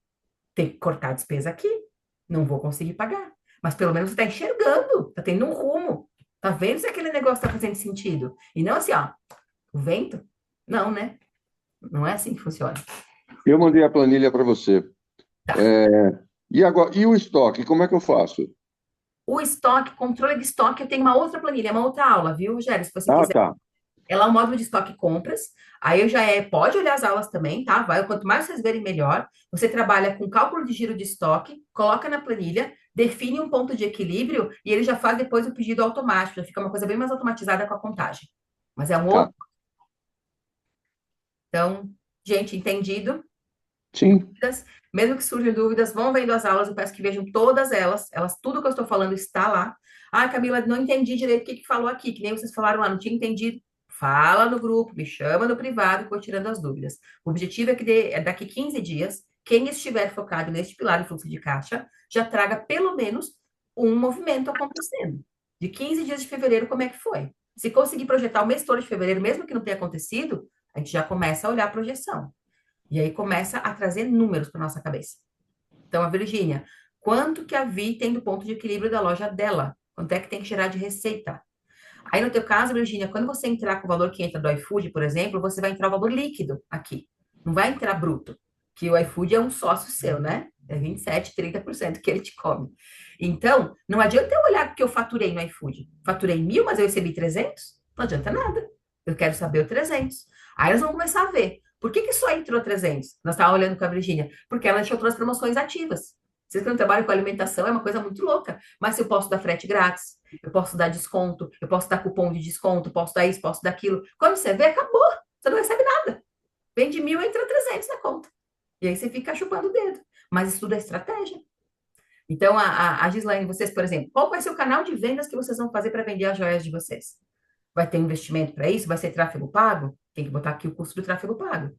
Tem que cortar a despesa aqui. Não vou conseguir pagar. Mas pelo menos você está enxergando, está tendo um rumo. Tá vendo se aquele negócio está fazendo sentido? E não assim, ó, o vento? Não, né? Não é assim que funciona. Eu mandei a planilha para você. E agora, e o estoque, como é que eu faço? O estoque, controle de estoque, eu tenho uma outra planilha, uma outra aula, viu, Rogério? Se você Ah, quiser. tá. Ela é um módulo de estoque e compras. Aí eu já pode olhar as aulas também, tá? Vai, quanto mais vocês verem, melhor. Você trabalha com cálculo de giro de estoque, coloca na planilha, define um ponto de equilíbrio e ele já faz depois o pedido automático. Já fica uma coisa bem mais automatizada com a contagem. Mas é um Tá. outro. Então, gente, entendido? Sim. Dúvidas? Mesmo que surjam dúvidas, vão vendo as aulas. Eu peço que vejam todas elas. Tudo que eu estou falando está lá. Ah, Camila, não entendi direito o que falou aqui, que nem vocês falaram lá, não tinha entendido. Fala no grupo, me chama no privado e vou tirando as dúvidas. O objetivo é que daqui 15 dias, quem estiver focado neste pilar de fluxo de caixa já traga pelo menos um movimento acontecendo. De 15 dias de fevereiro, como é que foi? Se conseguir projetar o mês todo de fevereiro, mesmo que não tenha acontecido, a gente já começa a olhar a projeção. E aí começa a trazer números para nossa cabeça. Então, a Virgínia, quanto que a Vi tem do ponto de equilíbrio da loja dela? Quanto é que tem que gerar de receita? Aí, no teu caso, Virgínia, quando você entrar com o valor que entra do iFood, por exemplo, você vai entrar o valor líquido aqui. Não vai entrar bruto, que o iFood é um sócio seu, né? É 27, 30% que ele te come. Então, não adianta eu olhar o que eu faturei no iFood. Faturei 1.000, mas eu recebi 300? Não adianta nada. Eu quero saber o 300. Aí nós vamos começar a ver. Por que só entrou 300? Nós estávamos olhando com a Virgínia. Porque ela deixou todas as promoções ativas. Vocês que não trabalham com alimentação é uma coisa muito louca. Mas se eu posso dar frete grátis, eu posso dar desconto, eu posso dar cupom de desconto, posso dar isso, posso dar aquilo. Quando você vê, acabou. Você não recebe nada. Vende 1.000, entra 300 na conta. E aí você fica chupando o dedo. Mas isso tudo é estratégia. Então, a Gislaine, vocês, por exemplo, qual vai ser o canal de vendas que vocês vão fazer para vender as joias de vocês? Vai ter investimento para isso? Vai ser tráfego pago? Tem que botar aqui o custo do tráfego pago.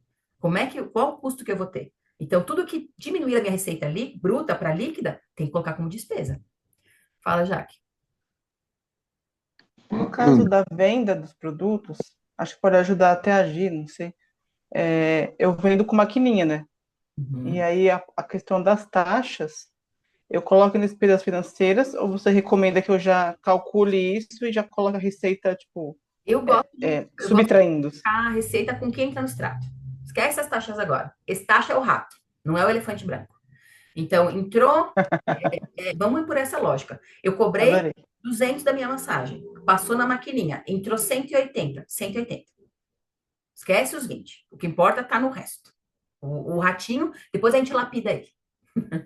Qual o custo que eu vou ter? Então, tudo que diminuir a minha receita ali, bruta para líquida, tem que colocar como despesa. Fala, Jaque. No caso da venda dos produtos, acho que pode ajudar até a agir, não sei. Eu vendo com maquininha, né? E aí a questão das taxas, eu coloco em despesas financeiras ou você recomenda que eu já calcule isso e já coloque a receita, tipo, Eu gosto de subtraindo? a receita com quem entra no extrato. Esquece as taxas agora. Esse taxa é o rato, não é o elefante branco. Então, entrou, vamos por essa lógica. Eu cobrei Adorei. 200 da minha massagem, passou na maquininha, entrou 180, 180. Esquece os 20. O que importa tá no resto. O ratinho, depois a gente lapida ele.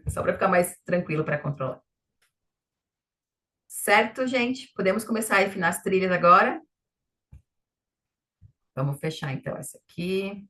Só para ficar mais tranquilo para controlar. Certo, gente? Podemos começar a afinar as trilhas agora? Vamos fechar então essa aqui.